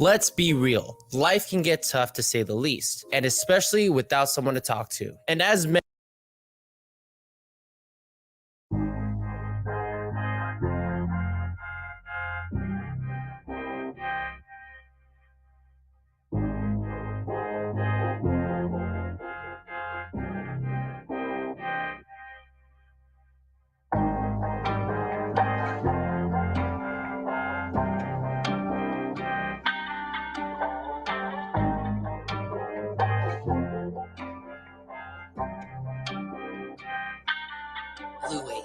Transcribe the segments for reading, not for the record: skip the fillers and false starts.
Let's be real, life can get tough to say the least, and especially without someone to talk to. And as Louis.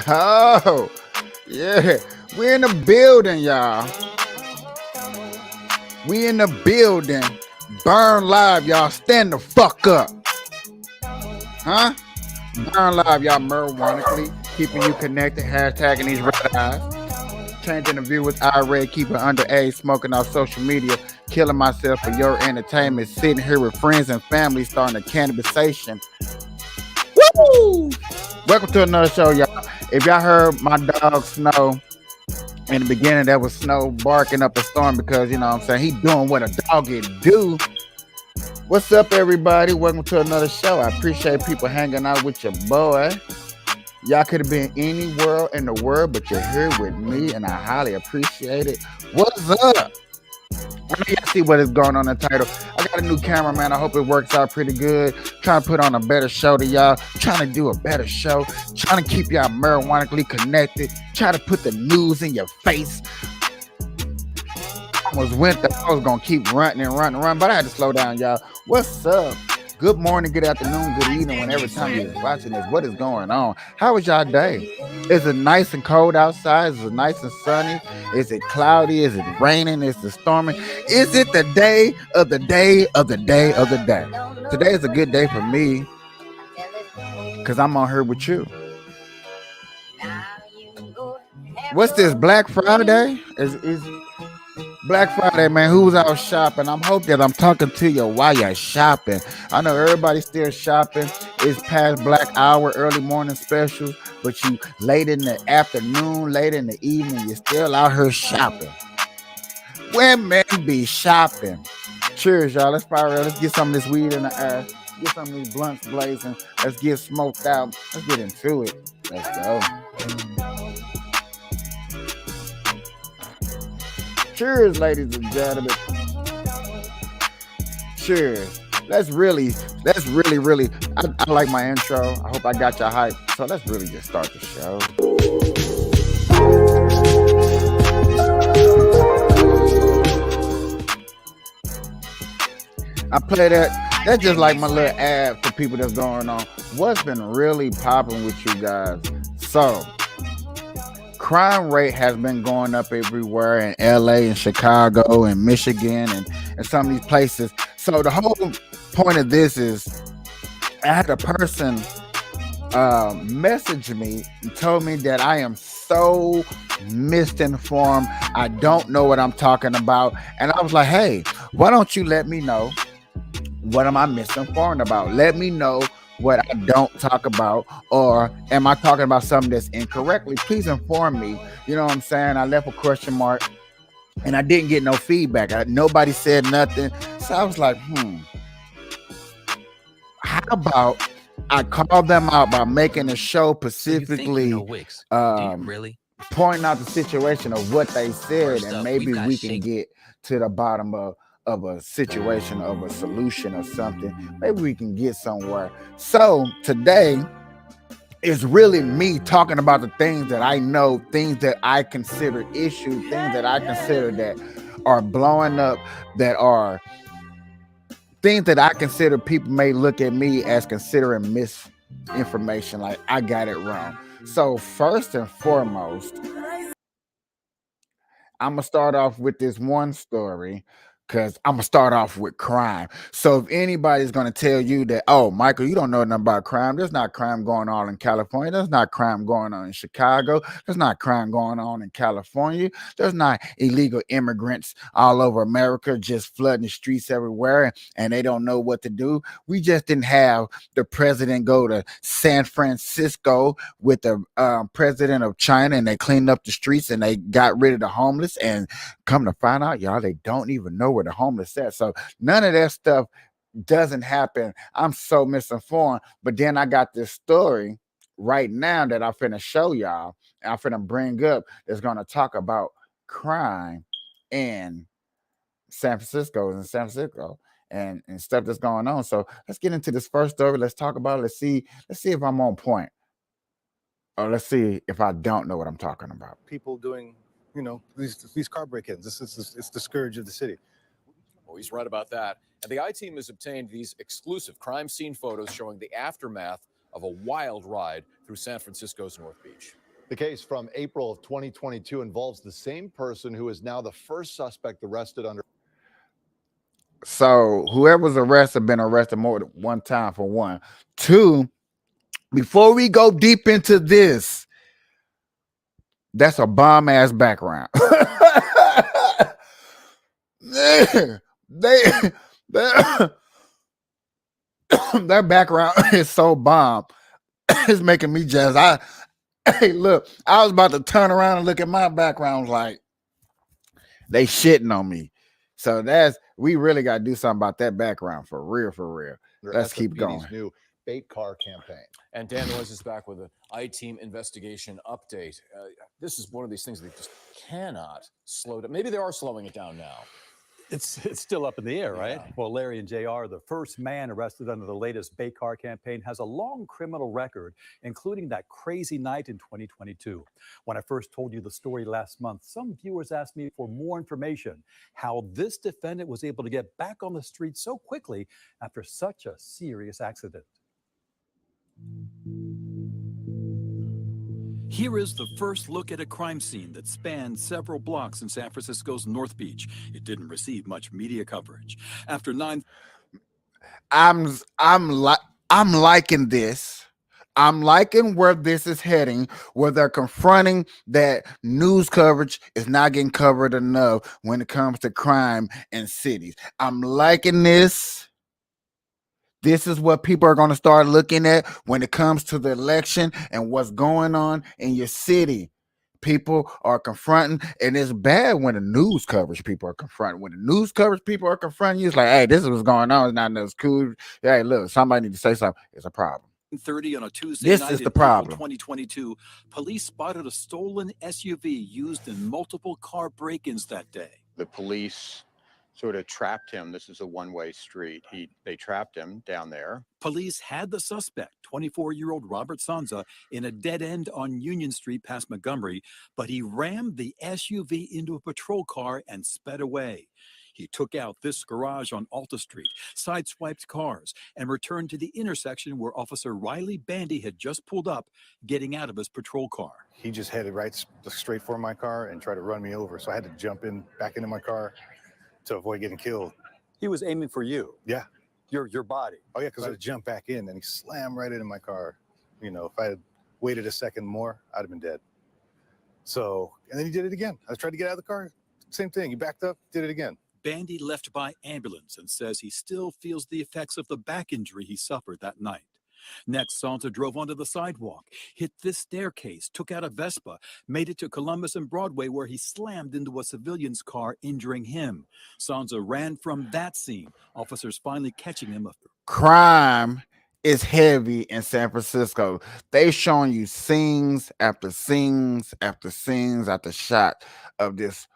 Oh, yeah. We in the building, y'all. We in the building. Burn live, y'all. Stand the fuck up. Huh? Burn live, y'all. Marijuanically. Keeping you connected. Hashtagging these red eyes. Changing the view with irate. Keeping underage. Smoking off social media. Killing myself for your entertainment. Sitting here with friends and family. Starting a cannabisation. Woo! Welcome to another show, y'all. If y'all heard my dog Snow in the beginning, that was Snow barking up a storm because, you know what I'm saying, he doing what a dog it do. What's up, everybody? Welcome to another show. I appreciate people hanging out with your boy. Y'all could have been anywhere in the world, but you're here with me, and I highly appreciate it. What's up? I know y'all see what is going on in the title. I got a new camera, man. I hope it works out pretty good. Trying to put on a better show to y'all. Trying to do a better show. Trying to keep y'all marijuanically connected. Try to put the news in your face. I was going to keep running, but I had to slow down, y'all. What's up? Good morning, good afternoon, good evening, whenever time you're watching this. What is going on? How was y'all day? Is it nice and cold outside? Is it nice and sunny? Is it cloudy? Is it raining? Is it storming? Is it the day of the day of the day of the day? Today is a good day for me because I'm on here with you. What's this, Black Friday? Is Black Friday, man. Who's out shopping? I'm hoping that I'm talking to you while you're shopping. I know everybody's still shopping. It's past black hour, early morning specials, but you late in the afternoon, late in the evening, you're still out here shopping. Women be shopping. Cheers, y'all. Let's fire up. Let's get some of this weed in the air. Get some of these blunts blazing. Let's get smoked out. Let's get into it. Let's go. Cheers, ladies and gentlemen. Cheers. Let's really. I like my intro. I hope I got your hype. So let's really just start the show. I play that. That's just like my little ad for people that's going on. What's been really popping with you guys? So, crime rate has been going up everywhere in LA and Chicago and Michigan and some of these places. So the whole point of this is I had a person message me and told me that I am so misinformed. I don't know what I'm talking about. And I was like, hey, why don't you let me know what am I misinformed about? Let me know what I don't talk about, or am I talking about something that's incorrectly? Please inform me. You know what I'm saying? I left a question mark and I didn't get no feedback. Nobody said nothing. So I was like, how about I call them out by making a show specifically pointing out the situation of what they said, and maybe we can get to the bottom of a situation, of a solution or something. Maybe we can get somewhere. So today is really me talking about the things that I know, things that I consider issues, things that I consider that are blowing up, that are things that I consider people may look at me as considering misinformation, like I got it wrong. So first and foremost, I'm going to start off with this one story because I'm going to start off with crime. So if anybody's going to tell you that, oh, Michael, you don't know nothing about crime. There's not crime going on in California. There's not crime going on in Chicago. There's not crime going on in California. There's not illegal immigrants all over America just flooding the streets everywhere and they don't know what to do. We just didn't have the president go to San Francisco with the president of China and they cleaned up the streets and they got rid of the homeless, and come to find out, y'all, they don't even know where the homeless at. So none of that stuff doesn't happen. I'm so misinformed. But then I got this story right now that I'm finna show y'all, and I'm finna bring up, that's gonna talk about crime in San Francisco and stuff that's going on. So let's get into this first story. Let's talk about it. Let's see if I'm on point. Or let's see if I don't know what I'm talking about. People doing, these car break-ins. It's the scourge of the city. Well, he's right about that. And the I-Team has obtained these exclusive crime scene photos showing the aftermath of a wild ride through San Francisco's North Beach. The case from April of 2022 involves the same person who is now the first suspect arrested under. So whoever's arrested been arrested more than one time for one. Two, before we go deep into this, that's a bomb ass background. they their background is so bomb. It's making me just hey, look, I was about to turn around and look at my background like they shitting on me. So we really got to do something about that background for real, for real. Let's keep going. New bait car campaign. And Dan Noyes is back with an I-Team investigation update. This is one of these things that just cannot slow down. Maybe they are slowing it down now. It's still up in the air, right? Yeah. Well, Larry and JR, the first man arrested under the latest bait car campaign, has a long criminal record, including that crazy night in 2022. When I first told you the story last month, some viewers asked me for more information, how this defendant was able to get back on the street so quickly after such a serious accident. Here is the first look at a crime scene that spanned several blocks in San Francisco's North Beach. It didn't receive much media coverage. After 9. I'm liking this. I'm liking where this is heading, where they're confronting that news coverage is not getting covered enough when it comes to crime in cities. I'm liking this. This is what people are going to start looking at when it comes to the election and what's going on in your city. People are confronting, and it's bad when the news coverage people are confronting. When the news coverage people are confronting you, it's like, hey, this is what's going on. It's not as cool. Hey, look, somebody need to say something. It's a problem. 30 on a Tuesday This night is in the April problem. 2022, police spotted a stolen SUV used in multiple car break-ins that day. The police sort of trapped him. This is a one-way street. They trapped him down there. Police had the suspect, 24-year-old Robert Sanza, in a dead end on Union Street past Montgomery, but he rammed the SUV into a patrol car and sped away. He took out this garage on Alta Street, sideswiped cars, and returned to the intersection where Officer Riley Bandy had just pulled up, getting out of his patrol car. He just headed straight for my car and tried to run me over. So I had to jump back into my car to avoid getting killed. He was aiming for you. Yeah. Your body. Oh yeah, because I jumped back in and he slammed right into my car. You know, if I had waited a second more, I'd have been dead. So, and then he did it again. I tried to get out of the car. Same thing. He backed up, did it again. Bandy left by ambulance and says he still feels the effects of the back injury he suffered that night. Next, Sansa drove onto the sidewalk, hit this staircase, took out a Vespa, made it to Columbus and Broadway, where he slammed into a civilian's car, injuring him. Sansa ran from that scene, officers finally catching him. Crime is heavy in San Francisco. They showing you scenes after scenes after scenes after shot of this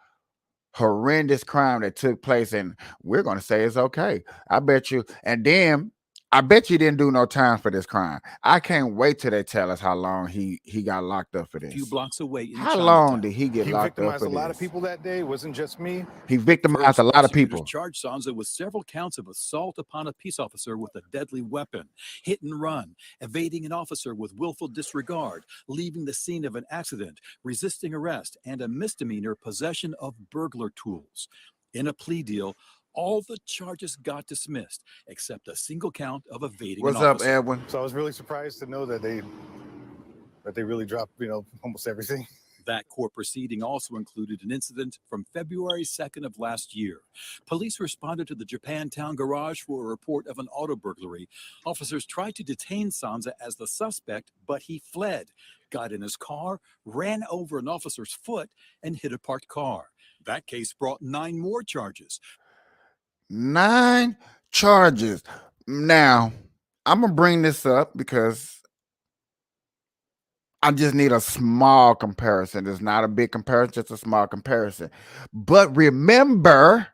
horrendous crime that took place, and we're going to say it's okay. I bet you. And then I bet you didn't do no time for this crime. I can't wait till they tell us how long he got locked up for this. A few blocks away. How long did he get locked up for this? He victimized a lot of people that day. It wasn't just me. He victimized a lot of people. Prosecutors charged Sansa with several counts of assault upon a peace officer with a deadly weapon, hit and run, evading an officer with willful disregard, leaving the scene of an accident, resisting arrest, and a misdemeanor possession of burglar tools. In a plea deal, all the charges got dismissed, except a single count of evading What's an up, officer. Edwin? So I was really surprised to know that they really dropped, almost everything. That court proceeding also included an incident from February 2nd of last year. Police responded to the Japantown garage for a report of an auto burglary. Officers tried to detain Sansa as the suspect, but he fled, got in his car, ran over an officer's foot, and hit a parked car. That case brought 9 more charges. 9 charges. Now, I'm going to bring this up because I just need a small comparison. It's not a big comparison, just a small comparison. But remember,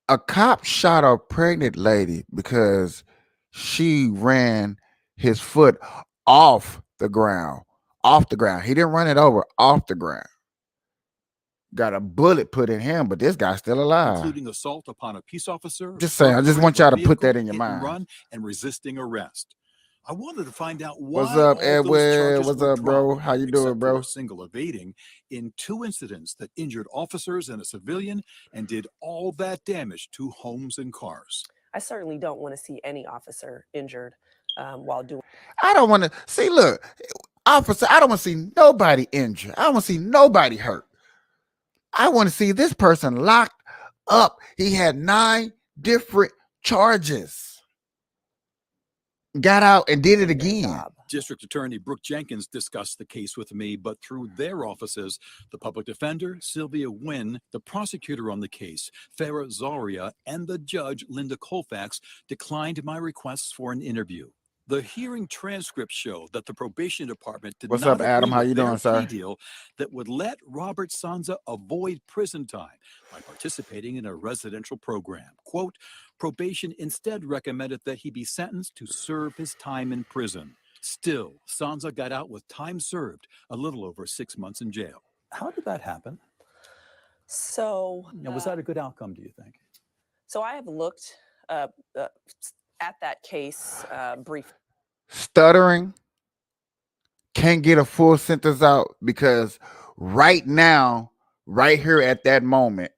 a cop shot a pregnant lady because she ran his foot off the ground. Off the ground. He didn't run it over, off the ground. Got a bullet put in him, but this guy's still alive. Including assault upon a peace officer. Just saying, I just want y'all to put that in your mind. Run and resisting arrest. I wanted to find out What's why up, all those Edwin? charges What's were up, bro? dropped, How you doing, except for bro? a single evading, in 2 incidents that injured officers and a civilian and did all that damage to homes and cars. I certainly don't want to see any officer injured while doing. I don't want to see. Look, officer, I don't want to see nobody injured. I don't want to see nobody hurt. I want to see this person locked up. He had 9 different charges. Got out and did it doing their again. job. District Attorney Brooke Jenkins discussed the case with me, but through their offices, the public defender, Sylvia Wynn, the prosecutor on the case, Farah Zaria, and the judge, Linda Colfax, declined my requests for an interview. The hearing transcripts show that the probation department did What's not up, Adam? agree How with you their doing, plea sir? deal that would let Robert Sanza avoid prison time by participating in a residential program. Quote, probation instead recommended that he be sentenced to serve his time in prison. Still, Sanza got out with time served, a little over 6 months in jail. How did that happen? So, Was that a good outcome, do you think? so I have looked at that case briefly. Stuttering, can't get a full sentence out because right now, right here at that moment,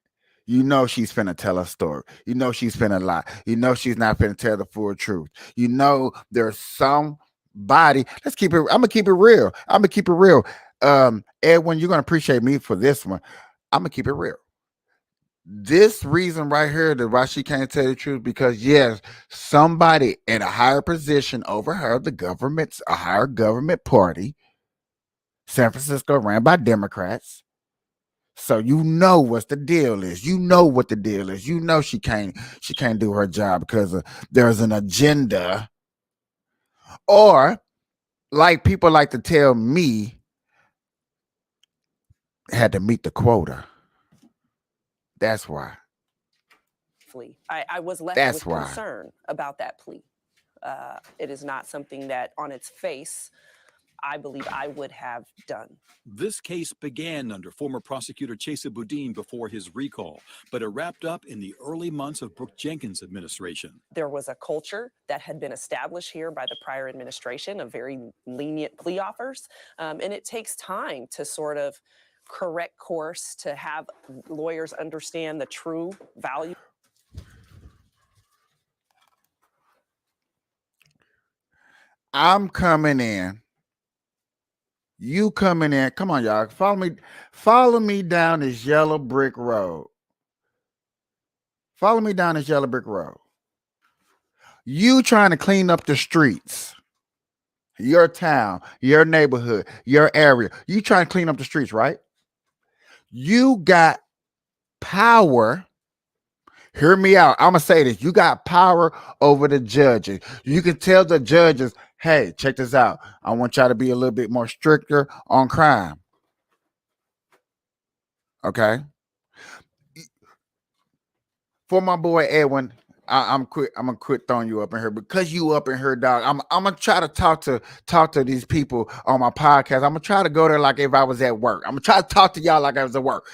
you know she's finna tell a story. You know she's finna lie. You know she's not finna tell the full truth. You know there's somebody. Let's keep it. I'm gonna keep it real. I'm gonna keep it real. Edwin, you're gonna appreciate me for this one. I'm gonna keep it real. This reason right here that why she can't tell the truth, because yes, somebody in a higher position over her, a higher government party, San Francisco ran by Democrats. So you know what the deal is. You know what the deal is. You know she can't do her job because there's an agenda. Or like people like to tell me, had to meet the quota. That's why. I was left That's with why. concern about that plea. It is not something that on its face, I believe I would have done. This case began under former prosecutor Chesa Boudin before his recall, but it wrapped up in the early months of Brooke Jenkins' administration. There was a culture that had been established here by the prior administration of very lenient plea offers. And it takes time to sort of correct course, to have lawyers understand the true value. I'm coming in. You coming in. Come on, y'all. Follow me down this yellow brick road. Follow me down this yellow brick road. You trying to clean up the streets. Your town, your neighborhood, your area. You trying to clean up the streets, right? You got power. Hear me out. I'm going to say this. You got power over the judges. You can tell the judges, hey, check this out. I want y'all to be a little bit more stricter on crime. Okay? For my boy Edwin, I'm gonna quit throwing you up in here because you up in here, dog. I'm gonna try to talk to these people on my podcast. I'm gonna try to go there like if I was at work. I'm gonna try to talk to y'all like I was at work.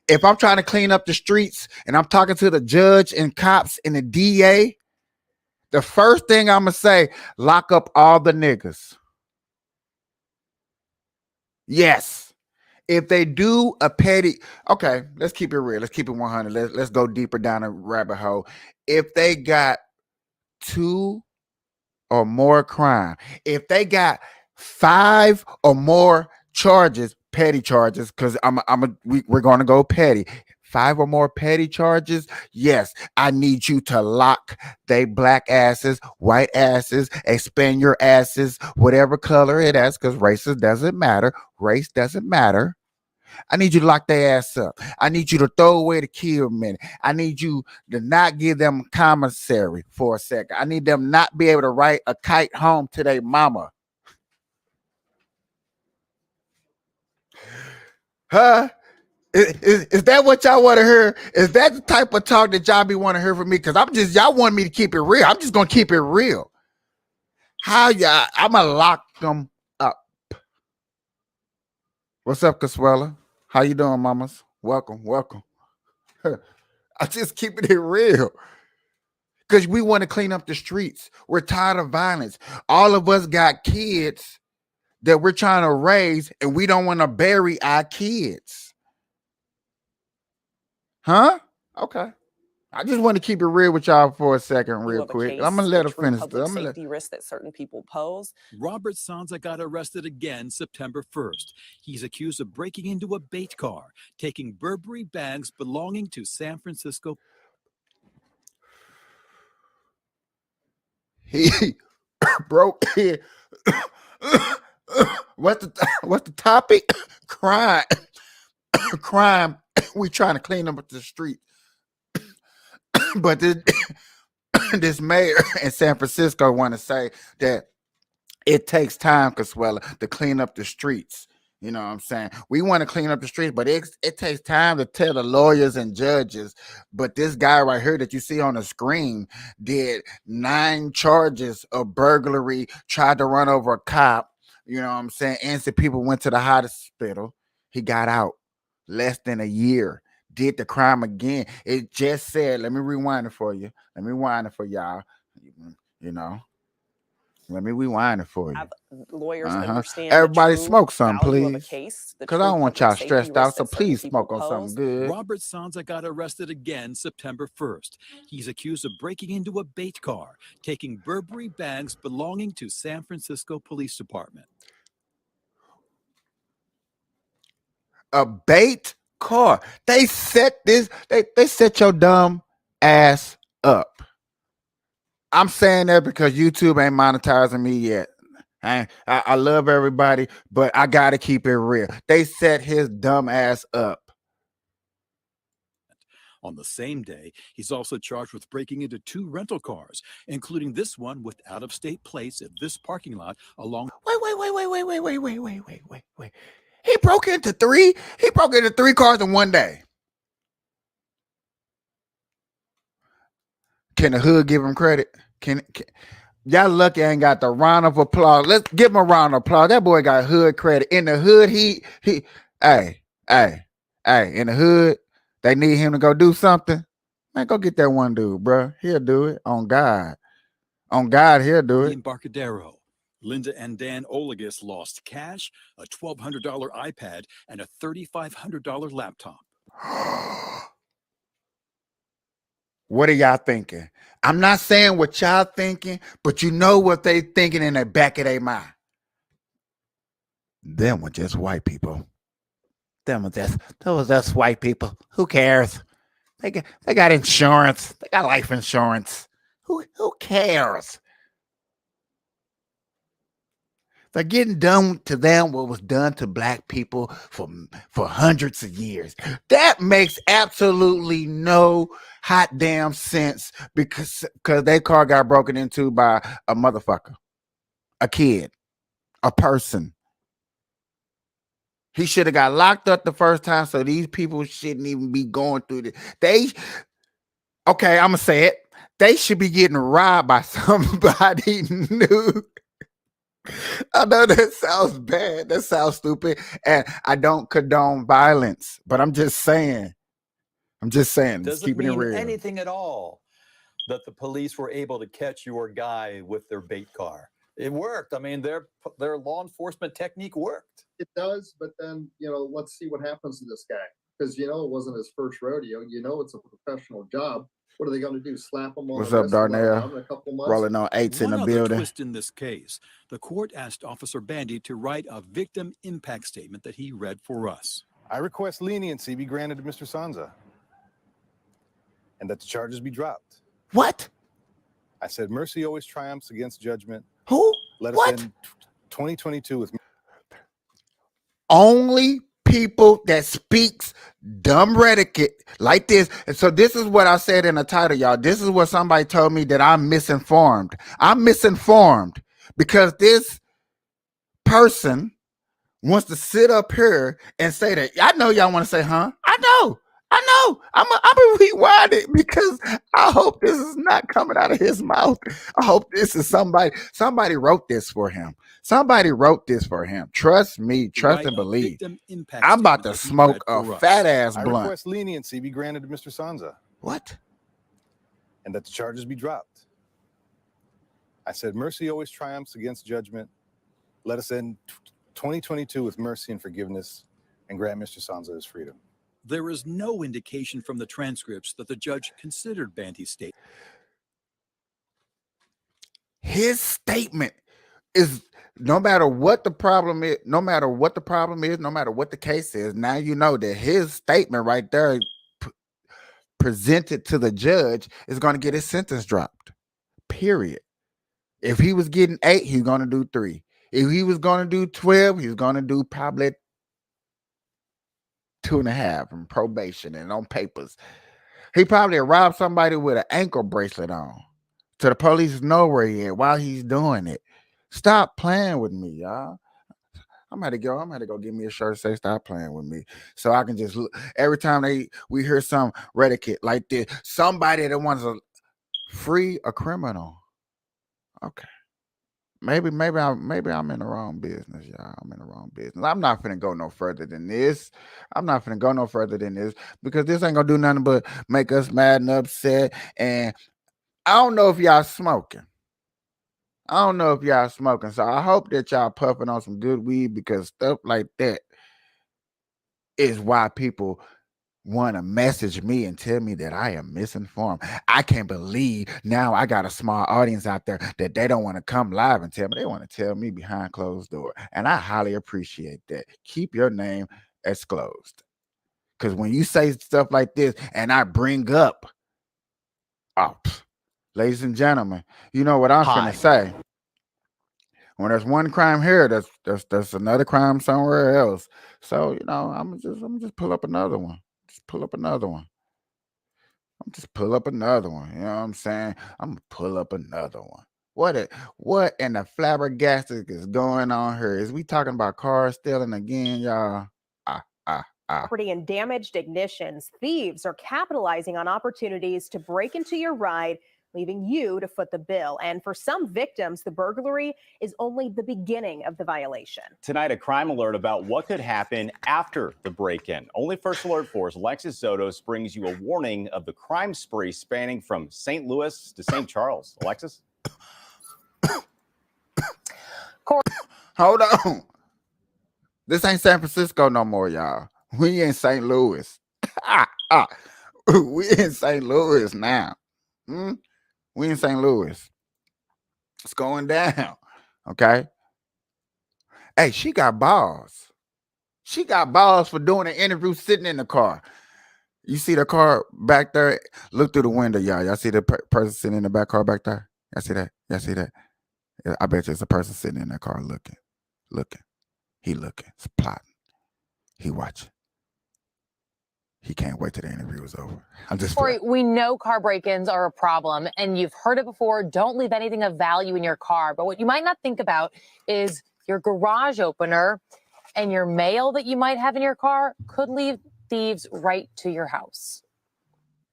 If I'm trying to clean up the streets and I'm talking to the judge and cops and the DA, the first thing I'm gonna say, lock up all the niggas. Yes. If they do a petty, okay, let's keep it real. Let's keep it 100. Let's go deeper down a rabbit hole. If they got 2 or more crime, if they got 5 or more charges, petty charges, because we're going to go petty. 5 or more petty charges, yes, I need you to lock they black asses, white asses, expand your asses, whatever color it is, because races doesn't matter. Race doesn't matter. I need you to lock their ass up. I need you to throw away the kill minute. I need you to not give them commissary for a second. I need them not be able to write a kite home to their mama. Huh? Is that what y'all want to hear? Is that the type of talk that y'all be want to hear from me? Because y'all want me to keep it real. I'm just going to keep it real. How y'all, I'm going to lock them up. What's up, Caswella? How you doing, mamas? Welcome. I just keeping it real. because we want to clean up the streets. We're tired of violence. All of us got kids that we're trying to raise, and we don't want to bury our kids. Huh? Okay. I just want to keep it real with y'all for a second, real of a quick. case, I'm gonna let the her true finish. public I'm gonna let, safety risk that certain people pose. Robert Sanza got arrested again September 1st. He's accused of breaking into a bait car, taking Burberry bags belonging to San Francisco. he broke in. What's the topic? Crime. Crime. We trying to clean up the street. But this mayor in San Francisco want to say that it takes time, Consuela, to clean up the streets. You know what I'm saying? We want to clean up the streets, but it takes time to tell the lawyers and judges. But this guy right here that you see on the screen did 9 charges of burglary, tried to run over a cop. You know what I'm saying? Innocent people went to the hospital. He got out less than a year. Did the crime again. It just said, let me rewind it for you. Let me rewind it for y'all. You know, let me rewind it for you. Have lawyers understand Everybody the true smoke some, value of a please. case, the Because true I don't want public y'all safety stressed risk out, so that certain please people smoke on something pose. good. Robert Sanza got arrested again September 1st. He's accused of breaking into a bait car, taking Burberry bags belonging to San Francisco Police Department. A bait car. They set this, they set your dumb ass up. I'm saying that because YouTube ain't monetizing me yet. I love everybody, but I gotta keep it real. They set his dumb ass up. On the same day, he's also charged with breaking into 2 rental cars, including this one with out-of-state plates at this parking lot along. Wait. He broke into 3. He broke into 3 cars in one day. Can the hood give him credit? Can y'all lucky I ain't got the round of applause? Let's give him a round of applause. That boy got hood credit. In the hood, he in the hood, they need him to go do something. Man, go get that one dude, bro. He'll do it. On God. On God, he'll do it. Embarcadero. Linda and Dan Olagus lost cash, a $1,200 iPad, and a $3,500 laptop. What are y'all thinking? I'm not saying what y'all thinking, but you know what they thinking in the back of their mind. Them were just white people. Those were just white people. Who cares? They got insurance. They got life insurance. Who cares? They're getting done to them what was done to black people for hundreds of years. That makes absolutely no hot damn sense because their car got broken into by a motherfucker, a kid, a person. He should have got locked up the first time, so these people shouldn't even be going through this. Okay, I'm gonna say it. They should be getting robbed by somebody new. I know that sounds bad. That sounds stupid. And I don't condone violence, but I'm just saying. Just Doesn't keeping it mean real. anything at all that the police were able to catch your guy with their bait car. It worked. I mean, their law enforcement technique worked. It does, but then, let's see what happens to this guy. Because, it wasn't his first rodeo. It's a professional job. What are they going to do? Slap him on What's the up, wrist and let him Darnell? out in a couple months? Rolling on 8s in One the other building. twist in this case, the court asked Officer Bandy to write a victim impact statement that he read for us. I request leniency be granted to Mr. Sanza and that the charges be dropped. What? I said mercy always triumphs against judgment. Who? Let What? us end 2022 with Only people that speaks dumb rhetoric like this. And so this is what I said in the title, y'all. This is what somebody told me that I'm misinformed. I'm misinformed because this person wants to sit up here and say that. I know y'all want to say, huh? I know. I'm gonna rewind it because I hope this is not coming out of his mouth. I hope this is somebody wrote this for him. Somebody wrote this for him. Trust me, trust Write and a believe. victim impact I'm about to statement that he smoke read a for us. fat ass I blunt. request leniency be granted to Mr. Sanza What? and that the charges be dropped. I said, mercy always triumphs against judgment. Let us end 2022 with mercy and forgiveness and grant Mr. Sansa his freedom. There is no indication from the transcripts that the judge considered Banty's statement. His statement is, no matter what the problem is, no matter what the case is, now you know that his statement right there presented to the judge is going to get his sentence dropped. Period. If he was getting 8, he's going to do 3. If he was going to do 12, he's going to do probably 2.5 in probation and on papers. He probably robbed somebody with an ankle bracelet on. So the police know where he is while he's doing it. Stop playing with me, y'all. I'm gonna go get me a shirt that say stop playing with me. So I can just look every time we hear some redicate like this, somebody that wants to free a criminal. Okay. Maybe I'm in the wrong business, y'all. I'm in the wrong business. I'm not finna go no further than this. Because this ain't gonna do nothing but make us mad and upset. And I don't know if y'all smoking. So I hope that y'all puffing on some good weed, because stuff like that is why people want to message me and tell me that I am misinformed. I can't believe now I got a small audience out there that they don't want to come live and tell me. They want to tell me behind closed door. And I highly appreciate that. Keep your name disclosed. Because when you say stuff like this and I bring up, ladies and gentlemen, you know what I'm finna say. When there's one crime here, there's another crime somewhere else. So, you know, I'm just pull up another one. You know what I'm saying? I'm gonna pull up another one. What in the flabbergastic is going on here? Is we talking about car stealing again, y'all? Property and damaged ignitions. Thieves are capitalizing on opportunities to break into your ride, leaving you to foot the bill. And for some victims, the burglary is only the beginning of the violation. Tonight, a crime alert about what could happen after the break-in. Only First Alert 4's Alexis Zotos brings you a warning of the crime spree spanning from St. Louis to St. Charles. Alexis? Hold on. This ain't San Francisco no more, y'all. We in St. Louis. We in St. Louis now. We in St. Louis. It's going down. Okay. Hey, she got balls. She got balls for doing an interview sitting in the car. You see the car back there? Look through the window, y'all. Y'all see the person sitting in the back car back there? Y'all see that? Yeah, I bet there's a person sitting in that car looking. He looking. He's plotting. He watching. He can't wait till the interview is over. Corey, we know car break-ins are a problem, and you've heard it before. Don't leave anything of value in your car. But what you might not think about is your garage opener and your mail that you might have in your car could lead thieves right to your house.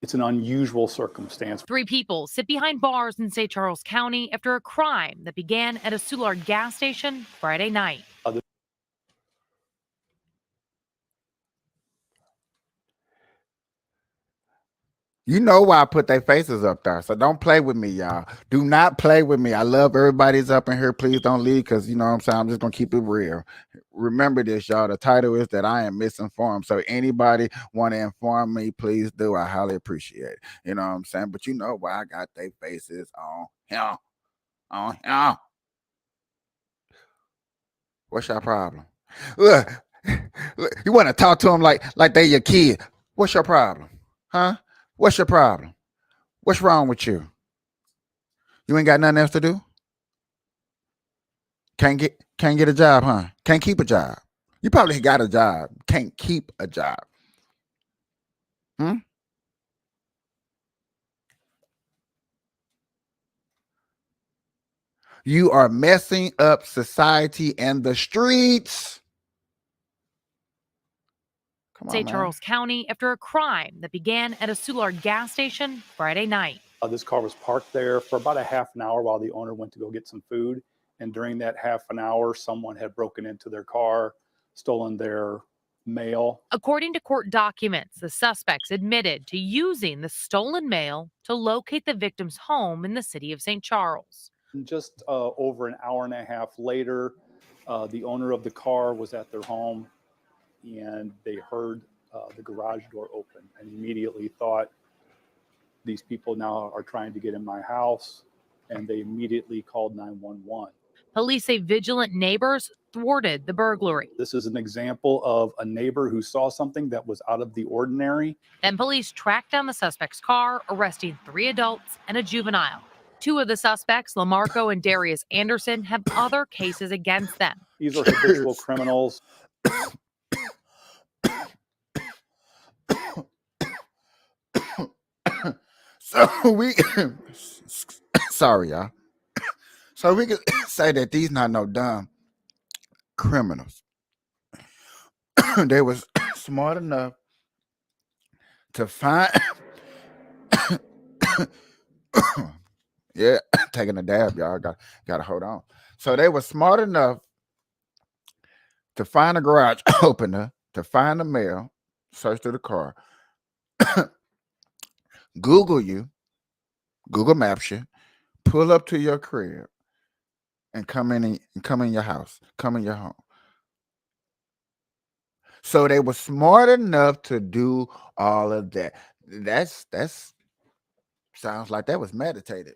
It's an unusual circumstance. 3 people sit behind bars in St. Charles County after a crime that began at a Soulard gas station Friday night. You know why I put their faces up there. So don't play with me, y'all. Do not play with me. I love everybody's up in here. Please don't leave, because you know what I'm saying. I'm just going to keep it real. Remember this, y'all. The title is that I am misinformed. So anybody want to inform me, please do. I highly appreciate it. You know what I'm saying? But you know why I got their faces on him. What's your problem? Look, you want to talk to them like they your kid. What's your problem? Huh? What's your problem? What's wrong with you? You ain't got nothing else to do? Can't get a job, huh? Can't keep a job. You probably got a job. Can't keep a job. You are messing up society and the streets. St. Charles County after a crime that began at a Soulard gas station Friday night. This car was parked there for about a half an hour while the owner went to go get some food. And during that half an hour, someone had broken into their car, stolen their mail. According to court documents, the suspects admitted to using the stolen mail to locate the victim's home in the city of St. Charles. And just over an hour and a half later, the owner of the car was at their home and they heard the garage door open and immediately thought, these people now are trying to get in my house, and they immediately called 911. Police say vigilant neighbors thwarted the burglary. This is an example of a neighbor who saw something that was out of the ordinary. Then police tracked down the suspect's car, arresting 3 adults and a juvenile. 2 of the suspects, Lamarco and Darius Anderson, have other cases against them. These are habitual criminals. So we, sorry, y'all. So we could say that these not no dumb criminals. They was smart enough to find, yeah, taking a dab, y'all. Gotta hold on. So they were smart enough to find a garage opener, to find the mail, search through the car. Google you, Google Maps you, pull up to your crib, and come in your house, come in your home. So they were smart enough to do all of that. That's sounds like that was meditated,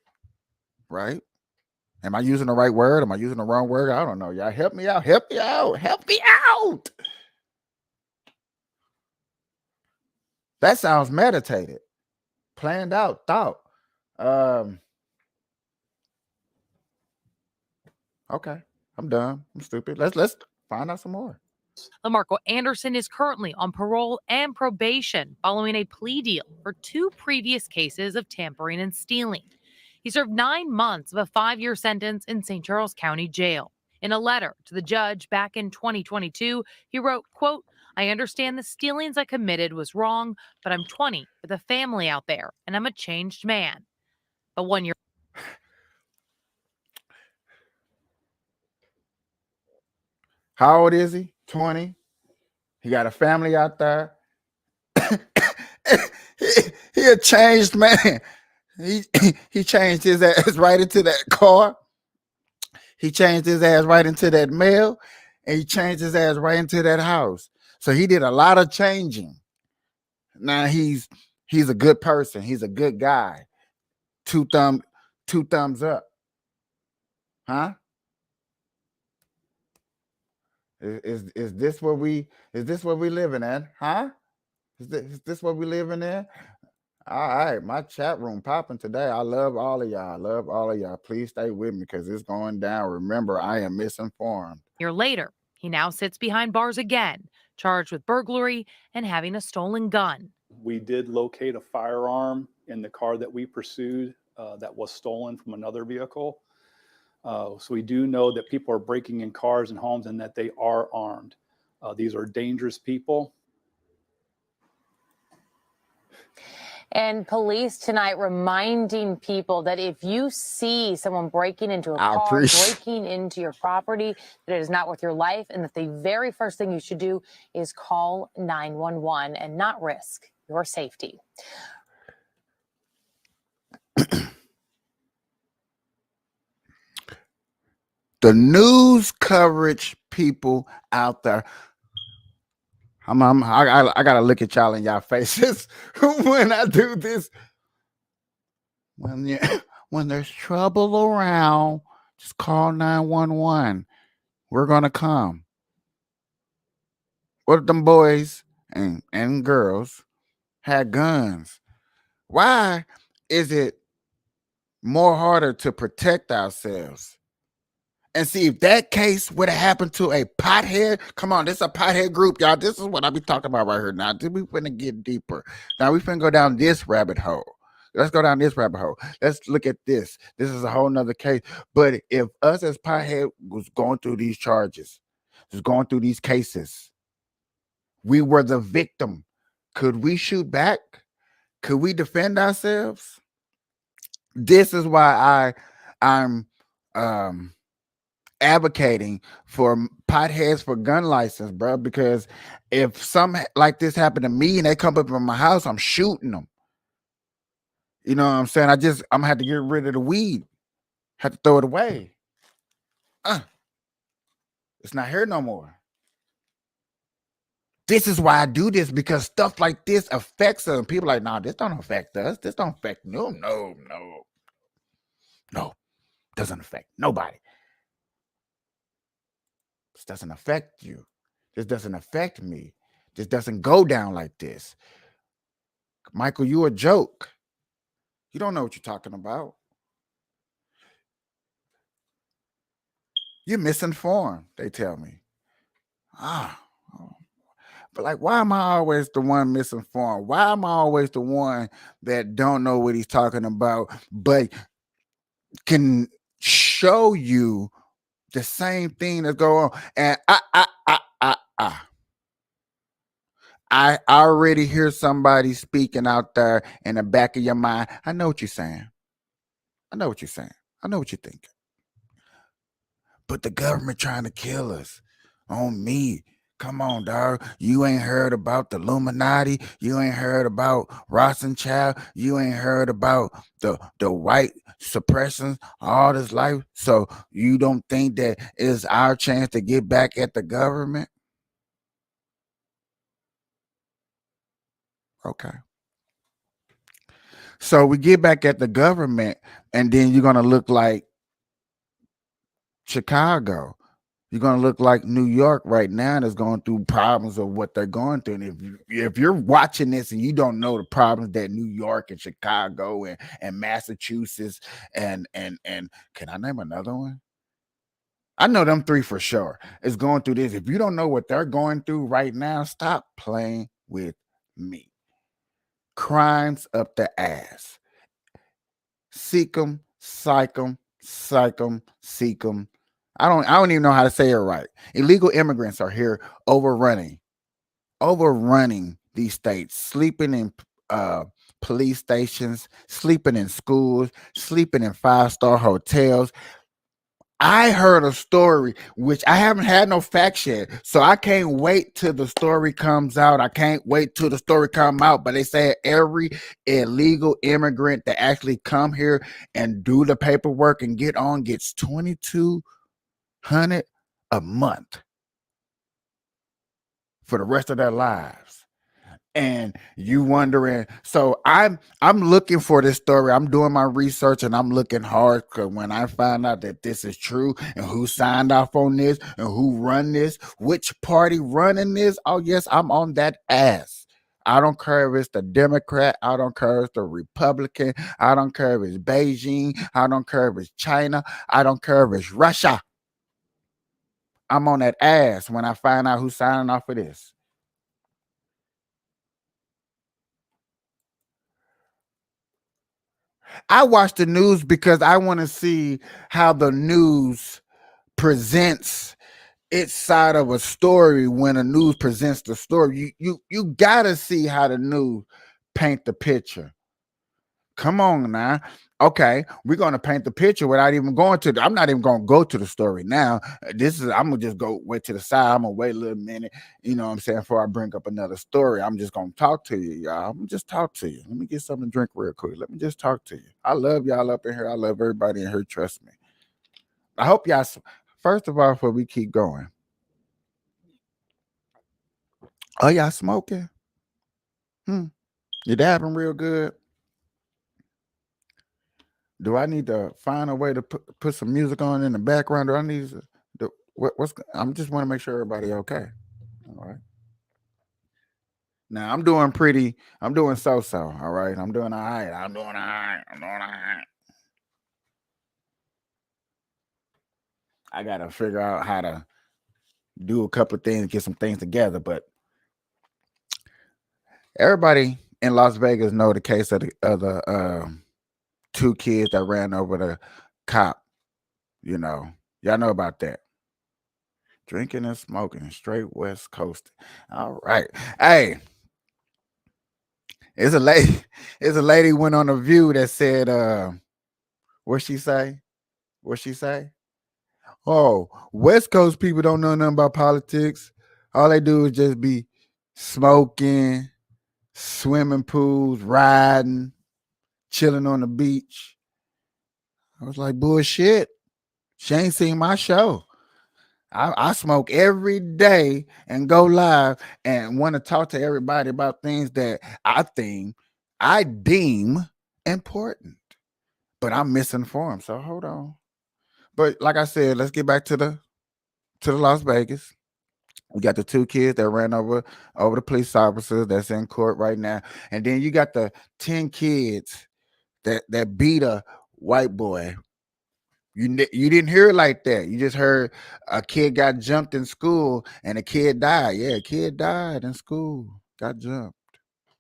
right? Am I using the right word? Am I using the wrong word? I don't know. Y'all help me out. Help me out. Help me out. That sounds meditated. Planned out, thought. Okay, I'm done. I'm stupid. Let's find out some more. Lamarco Anderson is currently on parole and probation following a plea deal for 2 previous cases of tampering and stealing. He served 9 months of a 5-year sentence in St. Charles County Jail. In a letter to the judge back in 2022, he wrote, quote, "I understand the stealings I committed was wrong, but I'm 20 with a family out there, and I'm a changed man." But 1 year. How old is he? 20. He got a family out there. he a changed man. He changed his ass right into that car. He changed his ass right into that mail, and he changed his ass right into that house. So he did a lot of changing. Now he's a good person. He's a good guy. 2 thumbs up. Huh? Is this what we living in? Huh? Is this what we living in? All right, my chat room popping today. I love all of y'all. I love all of y'all. Please stay with me because it's going down. Remember, I am misinformed. A year later, he now sits behind bars again, charged with burglary and having a stolen gun. We did locate a firearm in the car that we pursued that was stolen from another vehicle. So we do know that people are breaking in cars and homes and that they are armed. These are dangerous people. And police tonight reminding people that if you see someone breaking into a car, breaking into your property, that it is not worth your life, and that the very first thing you should do is call 911 and not risk your safety. The news coverage people out there. I gotta look at y'all in y'all faces when I do this. When there's trouble around, just call 911. We're gonna come. What if them boys and girls had guns? Why is it more harder to protect ourselves? And see, if that case would have happened to a pothead, come on, this is a pothead group, y'all. This is what I be talking about right here. Now, we finna get deeper. Now, we finna go down this rabbit hole. Let's go down this rabbit hole. Let's look at this. This is a whole nother case. But if us as pothead was going through these charges, was going through these cases, we were the victim. Could we shoot back? Could we defend ourselves? This is why I'm advocating for potheads for gun license, bro. Because if something like this happened to me and they come up in my house, I'm shooting them. You know what I'm saying? I'm gonna have to get rid of the weed. Have to throw it away. It's not here no more. This is why I do this, because stuff like this affects us. People are like, nah, this don't affect us. This don't affect no. Doesn't affect nobody. This doesn't affect you. This doesn't affect me. This doesn't go down like this. Michael, you a joke. You don't know what you're talking about. You're misinformed, they tell me. But like, why am I always the one misinformed? Why am I always the one that don't know what he's talking about, but can show you the same thing that's going on? And I already hear somebody speaking out there in the back of your mind. I know what you're saying. I know what you're saying. I know what you're thinking. But the government trying to kill us on me. Come on, dog. You ain't heard about the Illuminati. You ain't heard about Rothschild. You ain't heard about the white suppressions all this life. So you don't think that it's our chance to get back at the government? Okay. So we get back at the government, and then you're going to look like Chicago. You're going to look like New York right now that's going through problems of what they're going through. And if you're watching this and you don't know the problems that New York and Chicago and Massachusetts and can I name another one? I know them three for sure is going through this. If you don't know what they're going through right now, stop playing with me. Crimes up the ass. Seek them, psych them, seek them. I don't even know how to say it right. Illegal immigrants are here overrunning these states, sleeping in police stations, sleeping in schools, sleeping in 5-star hotels. I heard a story, which I haven't had no facts yet, so I can't wait till the story comes out. I can't wait till the story come out, but they say every illegal immigrant that actually come here and do the paperwork and get on gets $2,200 a month for the rest of their lives. And you wondering, so I'm looking for this story. I'm doing my research and I'm looking hard, because when I find out that this is true and who signed off on this and who run this, which party running this, oh yes, I'm on that ass. I don't care if it's the Democrat. I don't care if it's the Republican. I don't care if it's Beijing. I don't care if it's China. I don't care if it's Russia. I'm on that ass when I find out who's signing off for this. I watch the news because I want to see how the news presents its side of a story. When a news presents the story, you gotta see how the news paint the picture. Come on now. Okay, we're gonna paint the picture without even going to I'm not even gonna go to the story now. I'm gonna just go wait to the side. I'm gonna wait a little minute, you know what I'm saying, before I bring up another story. I'm just gonna talk to you, y'all. I'm gonna just talk to you. Let me get something to drink real quick. Let me just talk to you. I love y'all up in here. I love everybody in here. Trust me. I hope y'all, first of all, before we keep going, are y'all smoking? You dabbing real good? Do I need to find a way to put some music on in the background? Do I need to I'm just want to make sure everybody okay. All right. Now I'm doing so-so. All right. I'm doing all right. I gotta figure out how to do a couple of things, get some things together. But everybody in Las Vegas know the case of the two kids that ran over the cop. You know, y'all know about that. Drinking and smoking, straight West Coast. All right. Hey, it's a lady went on a View that said, what'd she say? Oh, West Coast people don't know nothing about politics. All they do is just be smoking, swimming pools, riding, chilling on the beach. I was like, bullshit. She ain't seen my show. I smoke every day and go live and want to talk to everybody about things that I deem important, but I'm misinformed. So hold on. But like I said, let's get back to the Las Vegas. We got the 2 kids that ran over the police officers that's in court right now, and then you got the 10 kids that beat a white boy. You didn't hear it like that. You just heard a kid got jumped in school and a kid died. Yeah, a kid died in school, got jumped.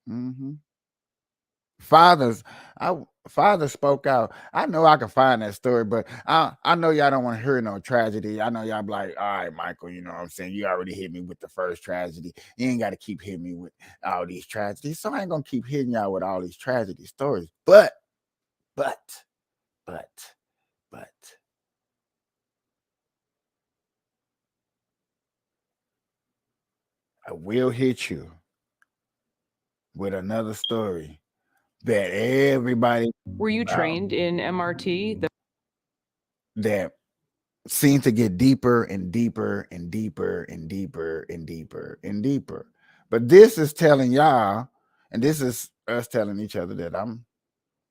Mm-hmm. Fathers spoke out. I know I can find that story, but I know y'all don't want to hear no tragedy. I know y'all be like, all right, Michael, you know what I'm saying? You already hit me with the first tragedy. You ain't got to keep hitting me with all these tragedies. So I ain't gonna keep hitting y'all with all these tragedy stories. But I will hit you with another story that everybody Were you trained in MRT? that seem to get deeper and deeper and deeper and deeper and deeper and deeper. But this is telling y'all, and this is us telling each other that I'm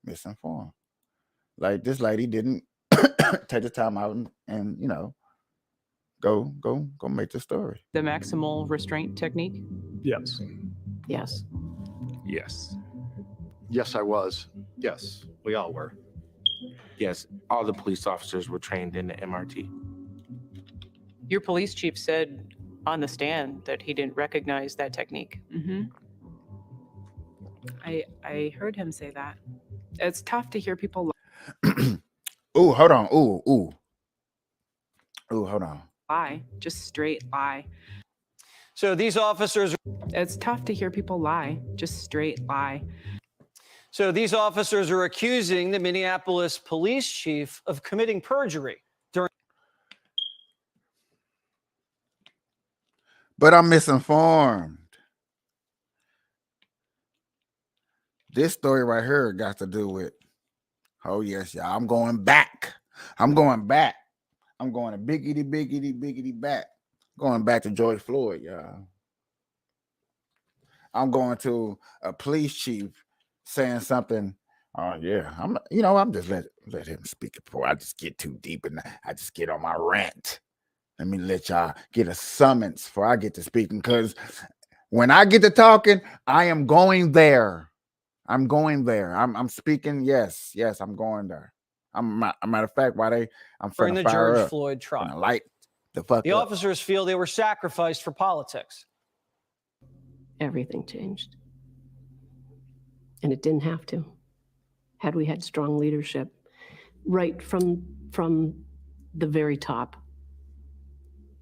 misinformed. Like this lady didn't take the time out and you know go make the story. The maximal restraint technique? Yes. Yes. Yes. Yes, I was. Yes, we all were. Yes, all the police officers were trained in the MRT. Your police chief said on the stand that he didn't recognize that technique. Mm-hmm. I heard him say that. It's tough to hear people Ooh, hold on. Ooh, hold on. lie, just straight lie. So these officers, It's tough to hear people lie, just straight lie. so these officers are accusing the Minneapolis police chief of committing perjury during. But I'm misinformed. This story right here got to do with, oh yes, y'all, I'm going back. I'm going a biggity back. Going back to George Floyd, y'all. I'm going to a police chief saying something. Oh yeah, I'm just let him speak before I just get too deep and I just get on my rant. Let me let y'all get a summons before I get to speaking, because when I get to talking, I am going there. I'm going there. I'm speaking. Yes, I'm going there. A matter of fact, I'm During the fire George up. Floyd trial. Light the fuck The up. officers feel they were sacrificed for politics. Everything changed. And it didn't have to. Had we had strong leadership right from the very top.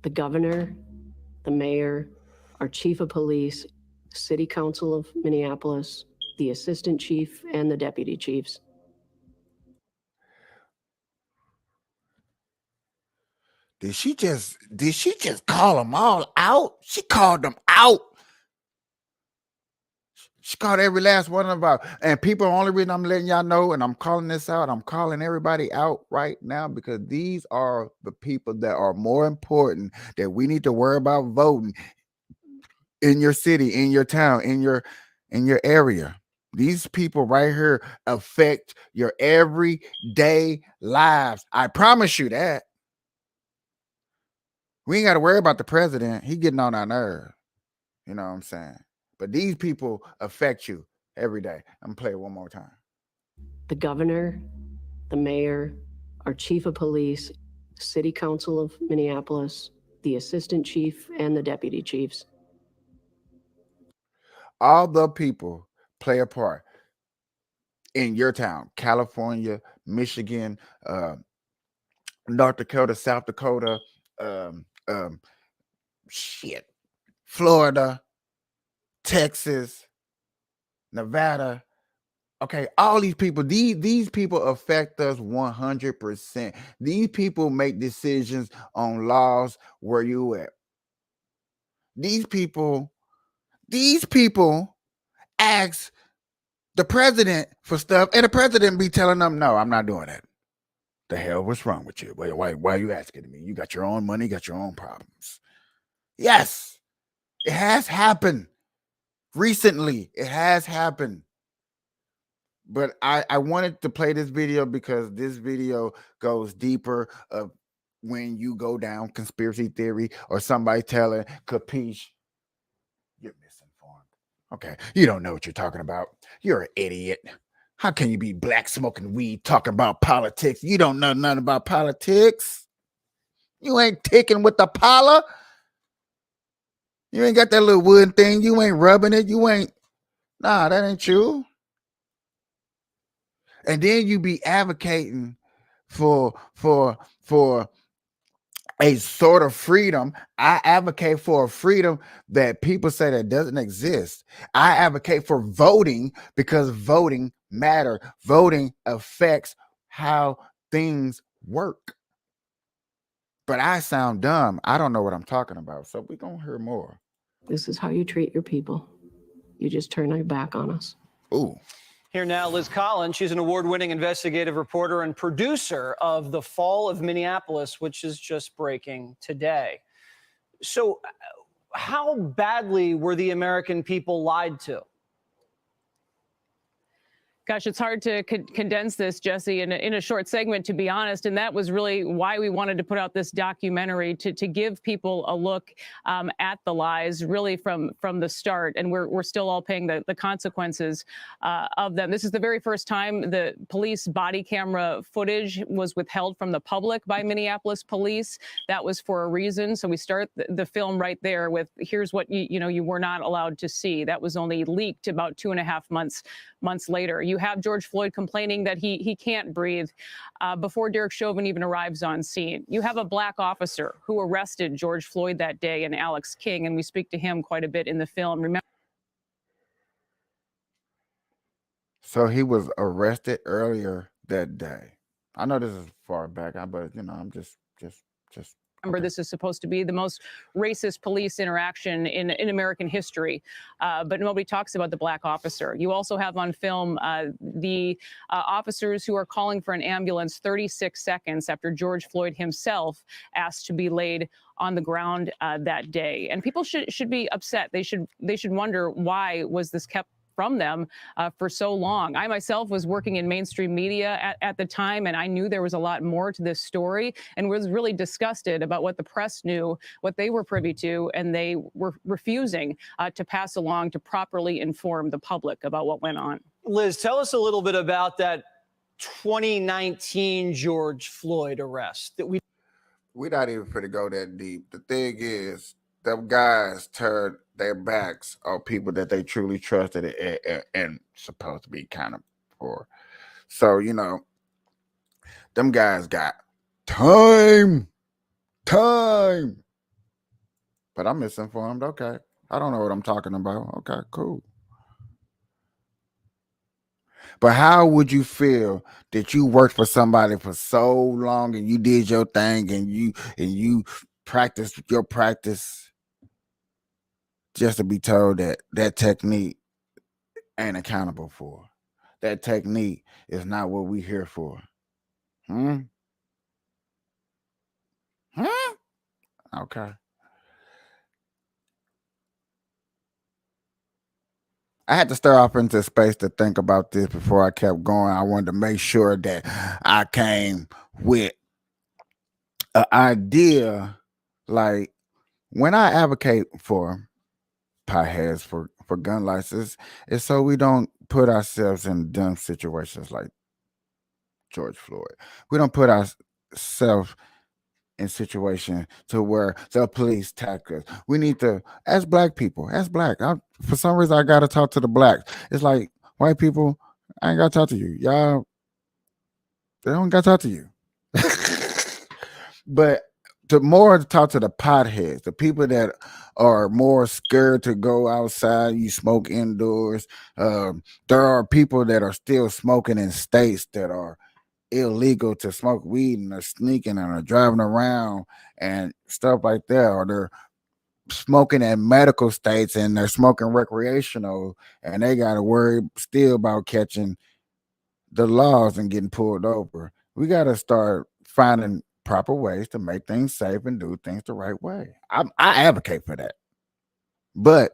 The governor, the mayor, our chief of police, city council of Minneapolis, the assistant chief, and the deputy chiefs. Did she just call them all out? She called them out. She called every last one of them out. And people, the only reason I'm letting y'all know, and I'm calling this out, I'm calling everybody out right now, because these are the people that are more important that we need to worry about voting in your city, in your town, in your area. These people right here affect your everyday lives. I promise you that. We ain't got to worry about the president. He getting on our nerve. You know what I'm saying? But these people affect you every day. I'm gonna play it one more time. The governor, the mayor, our chief of police, city council of Minneapolis, the assistant chief, and the deputy chiefs. All the people play a part in your town: California, Michigan, North Dakota, South Dakota, Florida, Texas, Nevada, Okay, all these people, these people affect us 100%. These people make decisions on laws where you at. These people ask the president for stuff, and the president be telling them, no, I'm not doing that. The hell, what's wrong with you? Why are you asking me? You got your own money, you got your own problems. Yes, it has happened. Recently, it has happened. But I wanted to play this video because this video goes deeper of when you go down conspiracy theory or somebody telling Capiche, you're misinformed. Okay, you don't know what you're talking about. You're an idiot. How can you be black smoking weed talking about politics? You don't know nothing about politics. You ain't ticking with the parlor. You ain't got that little wood thing. You ain't rubbing it. You ain't. Nah, that ain't you. And then you be advocating for a sort of freedom. I advocate for a freedom that people say that doesn't exist. I advocate for voting because voting matters. Voting affects how things work. But I sound dumb. I don't know what I'm talking about. So we're going to hear more. This is how you treat your people. You just turn your back on us. Ooh. Here now, Liz Collins. She's an award-winning investigative reporter and producer of The Fall of Minneapolis, which is just breaking today. So how badly were the American people lied to? Gosh, it's hard to condense this, Jesse, in a short segment, to be honest. And that was really why we wanted to put out this documentary, to give people a look at the lies really from the start. And we're still all paying the consequences of them. This is the very first time the police body camera footage was withheld from the public by Minneapolis police. That was for a reason. So we start the film right there with, here's what you were not allowed to see. That was only leaked about 2.5 months later. You have George Floyd complaining that he can't breathe before Derek Chauvin even arrives on scene. You have a black officer who arrested George Floyd that day, and Alex King, and we speak to him quite a bit in the film. Remember? So he was arrested earlier that day. I know this is far back, but I'm just. Remember, this is supposed to be the most racist police interaction in American history, but nobody talks about the black officer. You also have on film the officers who are calling for an ambulance 36 seconds after George Floyd himself asked to be laid on the ground that day. And people should be upset. They should wonder, why was this kept from them for so long? I myself was working in mainstream media at the time, and I knew there was a lot more to this story, and was really disgusted about what the press knew, what they were privy to, and they were refusing to pass along to properly inform the public about what went on. Liz, tell us a little bit about that 2019 George Floyd arrest that We're not even going to go that deep. The thing is, them guys turned their backs on people that they truly trusted and supposed to be kind of poor. So, them guys got time. But I'm misinformed. Okay. I don't know what I'm talking about. Okay, cool. But how would you feel that you worked for somebody for so long and you did your thing and you practiced your practice, just to be told that technique ain't accountable for? That technique is not what we here for. Okay. I had to start off into space to think about this before I kept going. I wanted to make sure that I came with an idea. Like, when I advocate for potheads for gun license, it's so we don't put ourselves in dumb situations like George Floyd. We don't put ourselves in situation to where the police tackle us. We need to, as black people, for some reason I gotta talk to the blacks. It's like, white people, I ain't gotta talk to you. Y'all, they don't gotta talk to you. But to talk to the potheads, the people that are more scared to go outside. You smoke indoors. There are people that are still smoking in states that are illegal to smoke weed, and they're sneaking and are driving around and stuff like that, or they're smoking at medical states and they're smoking recreational, and they got to worry still about catching the laws and getting pulled over. We got to start finding proper ways to make things safe and do things the right way. I advocate for that, but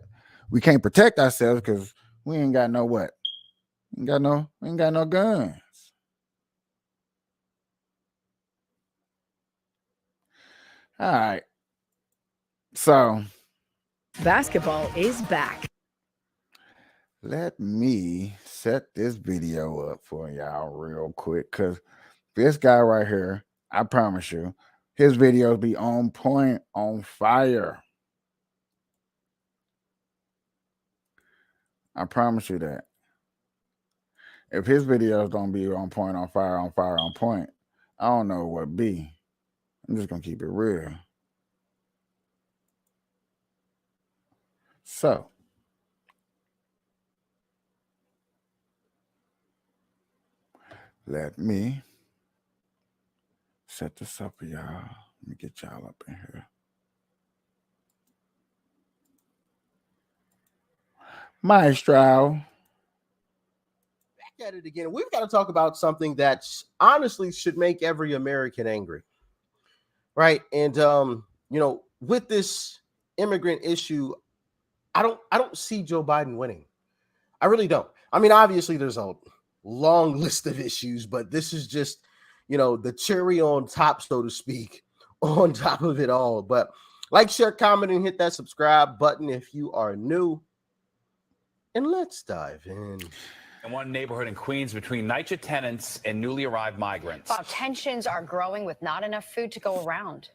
we can't protect ourselves because we ain't got no what? We ain't got no guns. All right. So basketball is back. Let me set this video up for y'all real quick, because this guy right here, I promise you, his videos be on point, on fire. I promise you that. If his videos don't be on point, on fire, on fire, on point, I don't know what be. I'm just going to keep it real. So, let me set this up for y'all. Let me get y'all up in here. Maestro. Back at it again. We've got to talk about something that honestly should make every American angry. Right? And with this immigrant issue, I don't see Joe Biden winning. I really don't. I mean, obviously there's a long list of issues, but this is just, the cherry on top, so to speak, on top of it all. But like, share, comment, and hit that subscribe button if you are new. And let's dive in. In one neighborhood in Queens between NYCHA tenants and newly arrived migrants. While tensions are growing with not enough food to go around.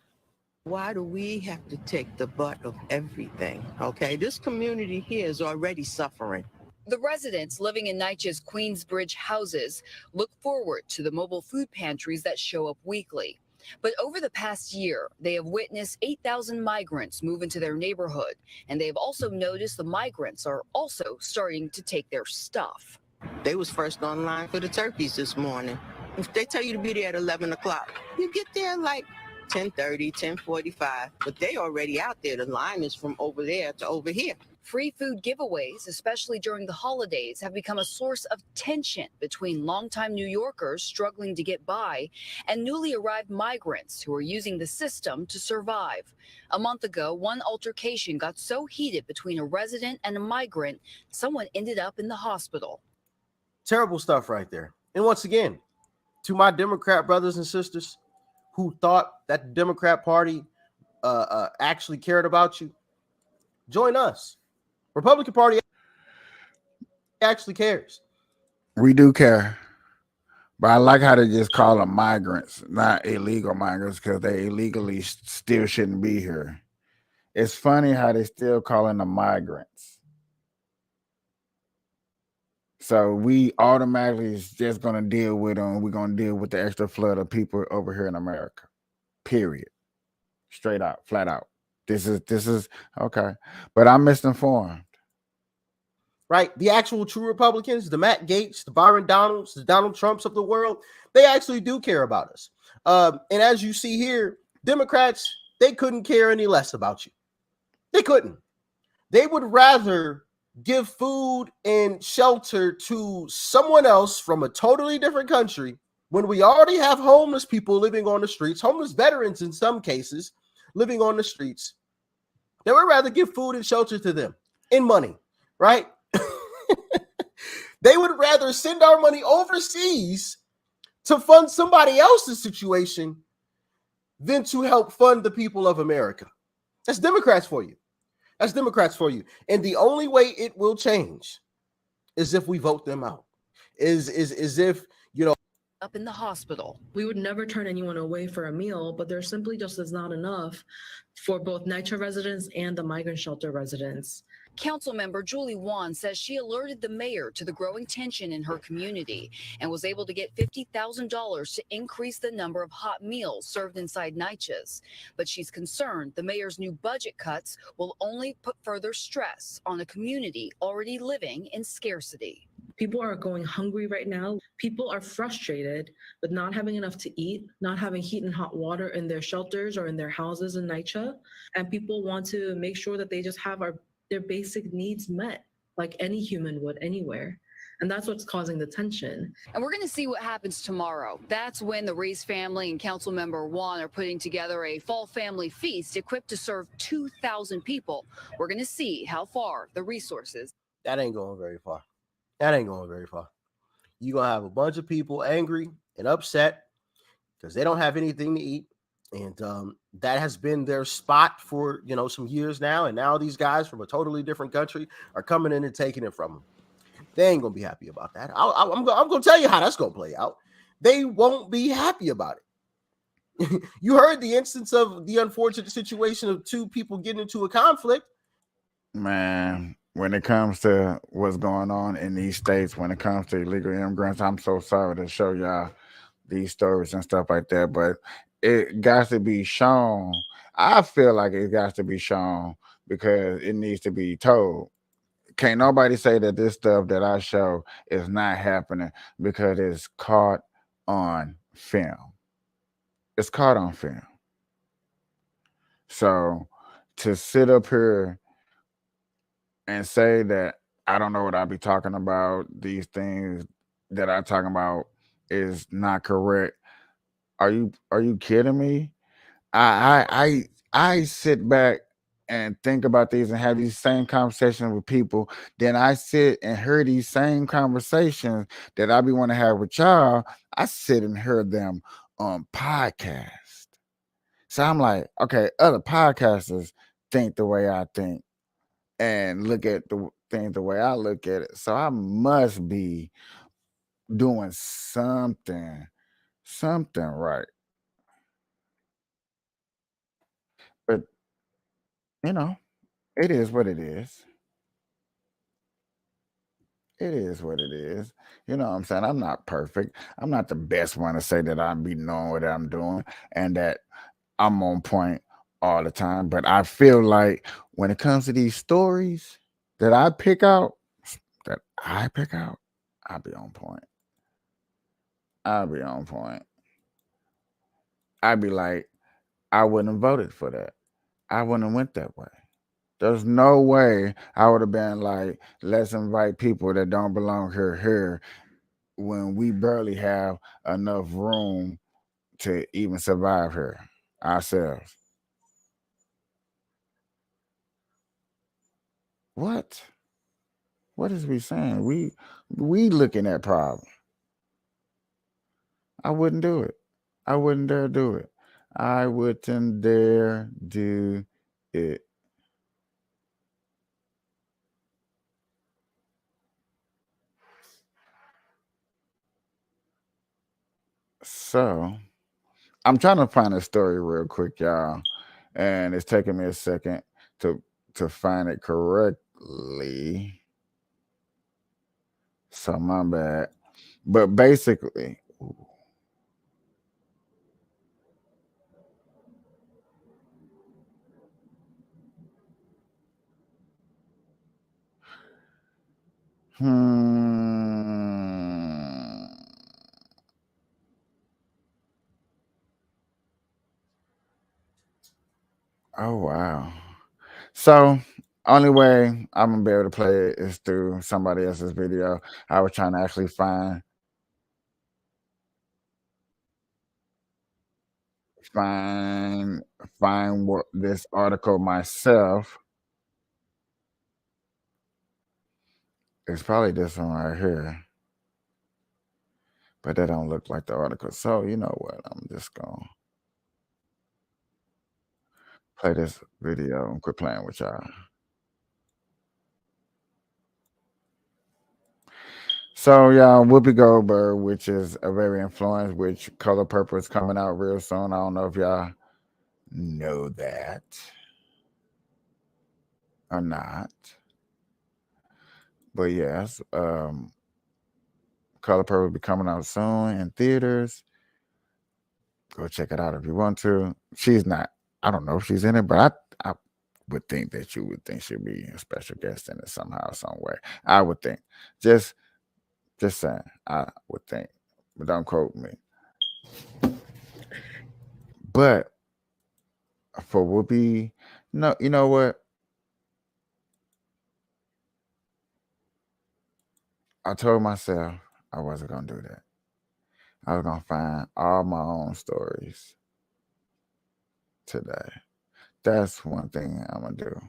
Why do we have to take the butt of everything? Okay, this community here is already suffering. The residents living in NYCHA's Queensbridge houses look forward to the mobile food pantries that show up weekly. But over the past year, they have witnessed 8,000 migrants move into their neighborhood, and they have also noticed the migrants are also starting to take their stuff. They was first online for the turkeys this morning. If they tell you to be there at 11 o'clock, you get there like 10:30, 10:45, but they already out there. The line is from over there to over here. Free food giveaways, especially during the holidays, have become a source of tension between longtime New Yorkers struggling to get by and newly arrived migrants who are using the system to survive. A month ago, one altercation got so heated between a resident and a migrant, someone ended up in the hospital. Terrible stuff right there. And once again, to my Democrat brothers and sisters who thought that the Democrat Party actually cared about you, join us. Republican Party actually cares. We do care. But I like how they just call them migrants, not illegal migrants, because they illegally still shouldn't be here. It's funny how they still calling them migrants. So we automatically is just going to deal with them. We're going to deal with the extra flood of people over here in America. Period. Straight out, flat out. This is okay. But I'm misinformed. Right? The actual true Republicans, the Matt Gaetz, the Byron Donalds, the Donald Trumps of the world, they actually do care about us. And as you see here, Democrats, they couldn't care any less about you. They couldn't. They would rather give food and shelter to someone else from a totally different country when we already have homeless people living on the streets, homeless veterans in some cases living on the streets. They would rather give food and shelter to them in money, right? They would rather send our money overseas to fund somebody else's situation than to help fund the people of America. That's Democrats for you. That's Democrats for you. And the only way it will change is if we vote them out. Is if, Up in the hospital. We would never turn anyone away for a meal, but there simply just is not enough for both NYCHA residents and the migrant shelter residents. Councilmember Julie Wan says she alerted the mayor to the growing tension in her community and was able to get $50,000 to increase the number of hot meals served inside NYCHA's. But she's concerned the mayor's new budget cuts will only put further stress on a community already living in scarcity. People are going hungry right now. People are frustrated with not having enough to eat, not having heat and hot water in their shelters or in their houses in NYCHA. And people want to make sure that they just have their basic needs met like any human would anywhere. And that's what's causing the tension. And we're going to see what happens tomorrow. That's when the Reese family and Councilmember Wan are putting together a fall family feast equipped to serve 2,000 people. We're going to see how far the resources. That ain't going very far. That ain't going very far. You're going to have a bunch of people angry and upset because they don't have anything to eat. And that has been their spot for, some years now. And now these guys from a totally different country are coming in and taking it from them. They ain't going to be happy about that. I'm going to tell you how that's going to play out. They won't be happy about it. You heard the instance of the unfortunate situation of two people getting into a conflict. Man, when it comes to what's going on in these states, when it comes to illegal immigrants, I'm so sorry to show y'all these stories and stuff like that, but it got to be shown. I feel like it got to be shown because it needs to be told. Can't nobody say that this stuff that I show is not happening because it's caught on film. It's caught on film. So to sit up here and say that I don't know what I be talking about, these things that I'm talking about is not correct. Are you kidding me? I sit back and think about these and have these same conversations with people. Then I sit and hear these same conversations that I be want to have with y'all. I sit and hear them on podcasts. So I'm like, okay, other podcasters think the way I think and look at the things the way I look at it. So I must be doing something right. But, it is what it is. It is what it is. You know what I'm saying? I'm not perfect. I'm not the best one to say that I'm be knowing what I'm doing and that I'm on point all the time. But I feel like when it comes to these stories that I pick out, I'll be on point. I'll be on point. I'd be like, I wouldn't have voted for that. I wouldn't have went that way. There's no way I would have been like, let's invite people that don't belong here when we barely have enough room to even survive here ourselves. What? What is we saying? We looking at problems. I wouldn't do it. I wouldn't dare do it. I wouldn't dare do it. So I'm trying to find a story real quick, y'all, and it's taking me a second to find it correctly. So my bad. But basically, oh wow. So only way I'm gonna be able to play it is through somebody else's video. I was trying to actually find what this article myself. It's probably this one right here. But that don't look like the article. So you know what? I'm just gonna play this video and quit playing with y'all. So yeah, Whoopi Goldberg, which is a very influenced, which Color Purple is coming out real soon. I don't know if y'all know that or not. But yes, Color Purple will be coming out soon in theaters. Go check it out if you want to. She's not, I don't know if she's in it, but I would think that you would think she'd be a special guest in it somehow, some way. I would think. Just saying, I would think. But don't quote me. But for Whoopi, no, you know what? I told myself I wasn't going to do that. I was going to find all my own stories today. That's one thing I'm going to do.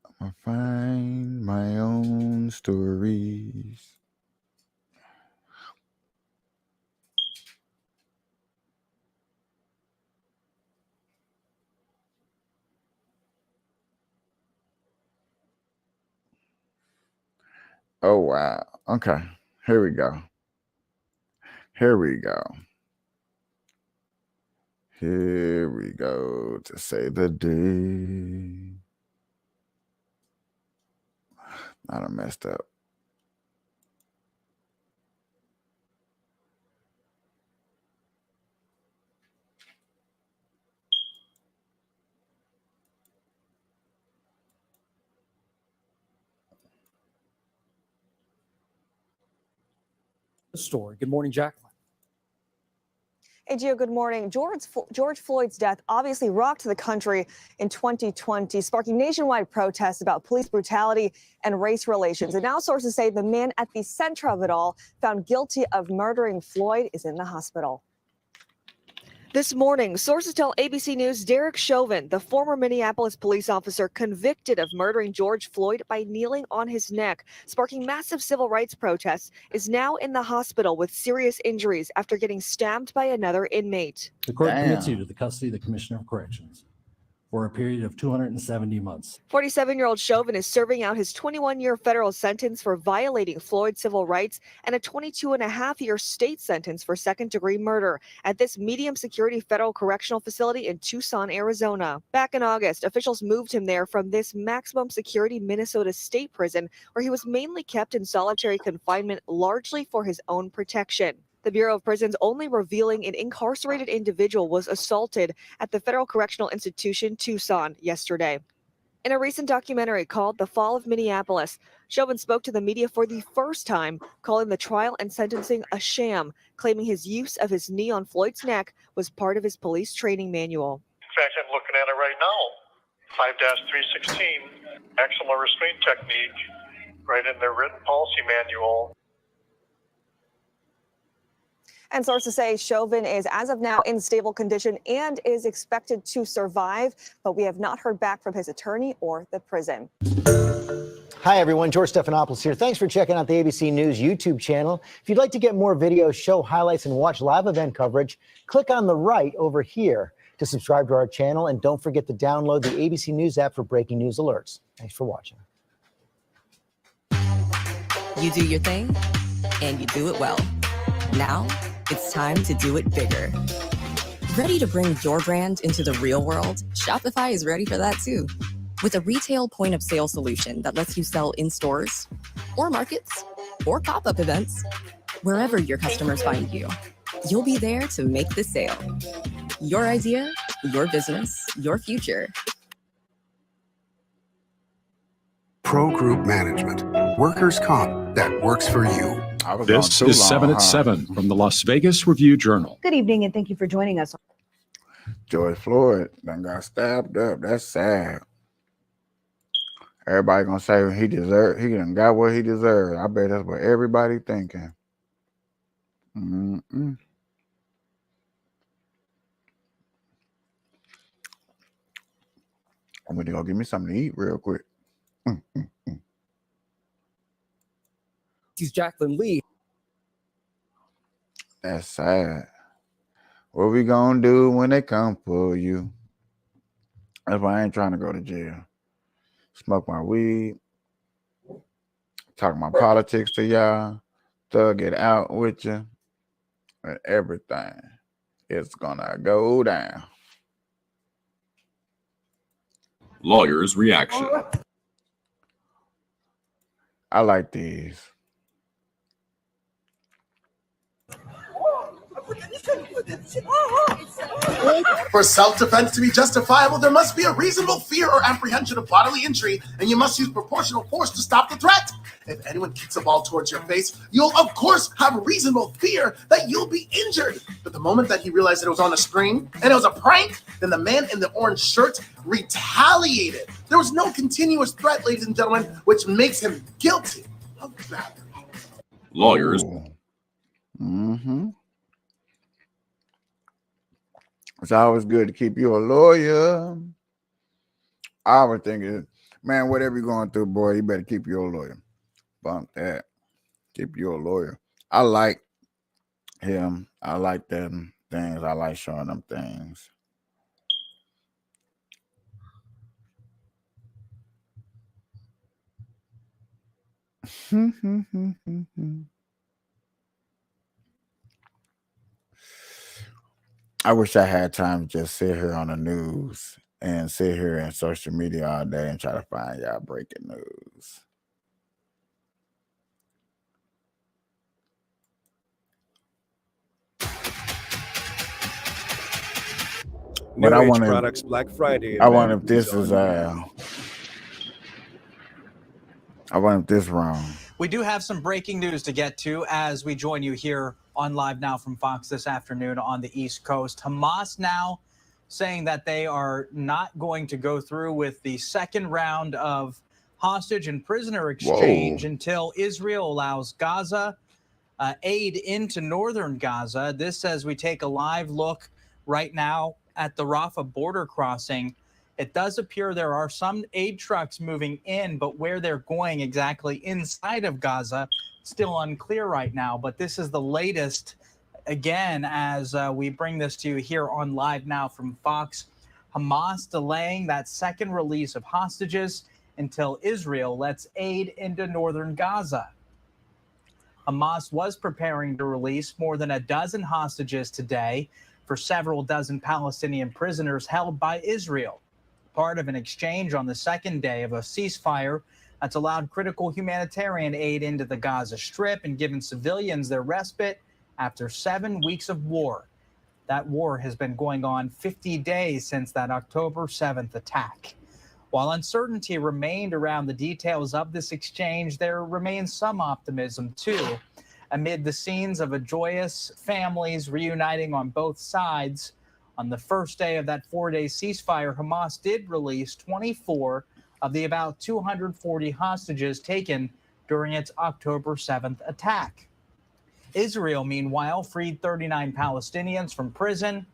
I'm going to find my own stories. Oh, wow. Okay. Here we go. Here we go. Here we go to say the day. I done messed up. Story. Good morning, Jacqueline. Hey, Gio, good morning. George Floyd's death obviously rocked the country in 2020, sparking nationwide protests about police brutality and race relations. And now sources say the man at the center of it all, found guilty of murdering Floyd, is in the hospital. This morning, sources tell ABC News Derek Chauvin, the former Minneapolis police officer convicted of murdering George Floyd by kneeling on his neck, sparking massive civil rights protests, is now in the hospital with serious injuries after getting stabbed by another inmate. The court commits you to the custody of the Commissioner of Corrections for a period of 270 months. 47-year-old Chauvin is serving out his 21-year federal sentence for violating Floyd's civil rights and a 22-and-a-half-year state sentence for second-degree murder at this medium-security federal correctional facility in Tucson, Arizona. Back in August, officials moved him there from this maximum-security Minnesota state prison, where he was mainly kept in solitary confinement largely for his own protection. The Bureau of Prisons only revealing an incarcerated individual was assaulted at the Federal Correctional Institution, Tucson, yesterday. In a recent documentary called The Fall of Minneapolis, Chauvin spoke to the media for the first time, calling the trial and sentencing a sham, claiming his use of his knee on Floyd's neck was part of his police training manual. In fact, I'm looking at it right now. 5-316, maximal restraint technique, right in their written policy manual. And sources say Chauvin is, as of now, in stable condition and is expected to survive, but we have not heard back from his attorney or the prison. Hi, everyone. George Stephanopoulos here. Thanks for checking out the ABC News YouTube channel. If you'd like to get more videos, show highlights, and watch live event coverage, click on the right over here to subscribe to our channel. And don't forget to download the ABC News app for breaking news alerts. Thanks for watching. You do your thing, and you do it well. Now, it's time to do it bigger. Ready to bring your brand into the real world? Shopify is ready for that too. With a retail point of sale solution that lets you sell in stores or markets or pop-up events, wherever your customers find you, you'll be there to make the sale. Your idea, your business, your future. Pro Group Management. Workers' comp that works for you. This is 7 at 7 from the Las Vegas Review-Journal. Good evening, and thank you for joining us. George Floyd done got stabbed up. That's sad. Everybody gonna say he done got what he deserved. I bet that's what everybody thinking. I'm gonna go get me something to eat real quick. He's Jacqueline Lee. That's sad. What we gonna do when they come for you? That's why I ain't trying to go to jail. Smoke my weed, talk my politics to y'all, thug it out with you, and everything. It's gonna go down. Lawyer's reaction. I like these. For self-defense to be justifiable, there must be a reasonable fear or apprehension of bodily injury, and you must use proportional force to stop the threat. If anyone kicks a ball towards your face, you'll of course have reasonable fear that you'll be injured. But the moment that he realized that it was on a screen and it was a prank, then the man in the orange shirt retaliated. There was no continuous threat, ladies and gentlemen, which makes him guilty of battery. Lawyers. Mm-hmm. It's always good to keep you a lawyer. I was thinking, man, whatever you're going through, boy, you better keep your lawyer. Bump that. Keep your lawyer. I like him. I like them things. I like showing them things. I wish I had time to just sit here on the news and sit here in social media all day and try to find y'all breaking news. But I want Products Black Friday. I wonder if this is I wonder if this wrong. We do have some breaking news to get to as we join you here on Live Now from Fox this afternoon on the East Coast. Hamas now saying that they are not going to go through with the second round of hostage and prisoner exchange until Israel allows Gaza aid into northern Gaza. This as we take a live look right now at the Rafah border crossing. It does appear there are some aid trucks moving in, but where they're going exactly inside of Gaza, still unclear right now. But this is the latest, again, as we bring this to you here on Live Now from Fox. Hamas delaying that second release of hostages until Israel lets aid into northern Gaza. Hamas was preparing to release more than a dozen hostages today for several dozen Palestinian prisoners held by Israel, part of an exchange on the second day of a ceasefire that's allowed critical humanitarian aid into the Gaza Strip and given civilians their respite after 7 weeks of war. That war has been going on 50 days since that October 7th attack. While uncertainty remained around the details of this exchange, there remains some optimism, too. Amid the scenes of a joyous families reuniting on both sides, on the first day of that 4-day ceasefire, Hamas did release 24 of the about 240 hostages taken during its October 7th attack. Israel, meanwhile, freed 39 Palestinians from prison.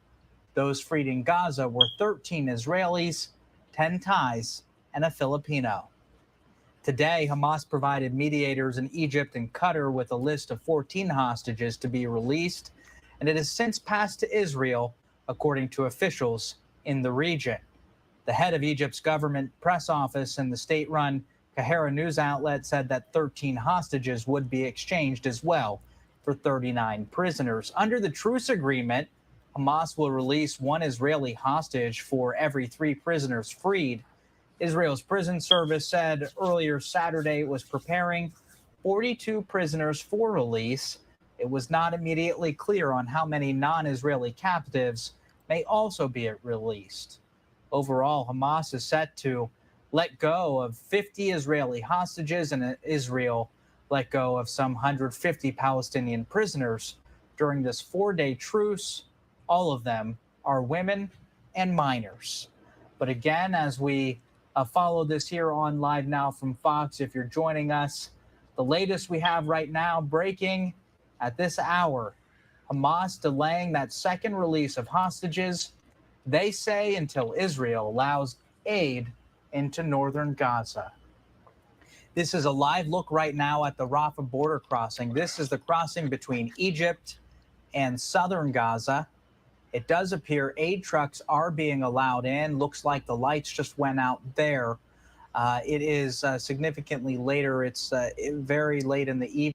Those freed in Gaza were 13 Israelis, 10 Thais, and a Filipino. Today, Hamas provided mediators in Egypt and Qatar with a list of 14 hostages to be released, and it has since passed to Israel, according to officials in the region. The head of Egypt's government press office and the state-run Kahira news outlet said that 13 hostages would be exchanged as well for 39 prisoners. Under the truce agreement, Hamas will release one Israeli hostage for every 3 prisoners freed. Israel's prison service said earlier Saturday it was preparing 42 prisoners for release. It was not immediately clear on how many non-Israeli captives may also be released. Overall, Hamas is set to let go of 50 Israeli hostages, and Israel let go of some 150 Palestinian prisoners during this 4-day truce. All of them are women and minors. But again, as we follow this here on Live Now from Fox, if you're joining us, the latest we have right now breaking at this hour, Hamas delaying that second release of hostages, they say, until Israel allows aid into northern Gaza. This is a live look right now at the Rafah border crossing. This is the crossing between Egypt and southern Gaza. It does appear aid trucks are being allowed in. Looks like the lights just went out there. It is significantly later. It's very late in the evening.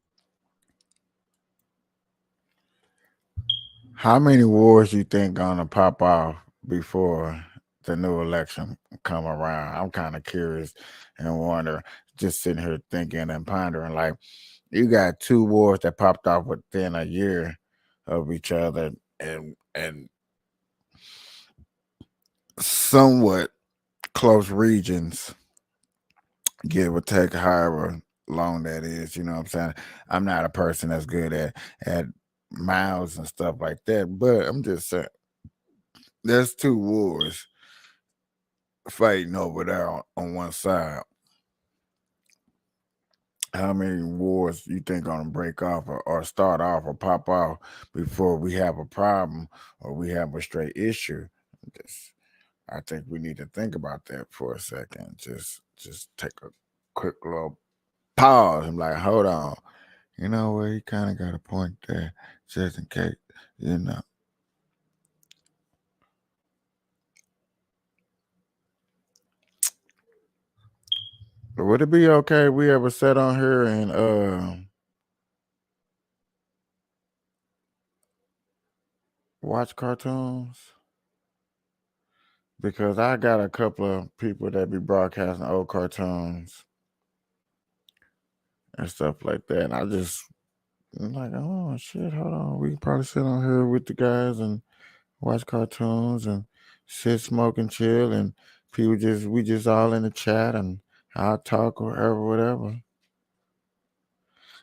How many wars you think gonna pop off before the new election come around. I'm kind of curious and wonder, just sitting here thinking and pondering, like, you got two wars that popped off within a year of each other, and somewhat close regions, give or take, however long that is. You know what I'm saying? I'm not a person that's good at miles and stuff like that, but I'm just saying there's two wars fighting over there on one side. How many wars you think gonna break off or start off or pop off before we have a problem or we have a straight issue? I think we need to think about that for a second. Just take a quick little pause and like, hold on. You know what? You kind of got a point there, just in case, you know. Would it be okay if we ever sat on here and watch cartoons? Because I got a couple of people that be broadcasting old cartoons and stuff like that. And I'm like, oh shit, hold on. We can probably sit on here with the guys and watch cartoons and sit, smoke, and chill, and we just all in the chat and I'll talk or whatever.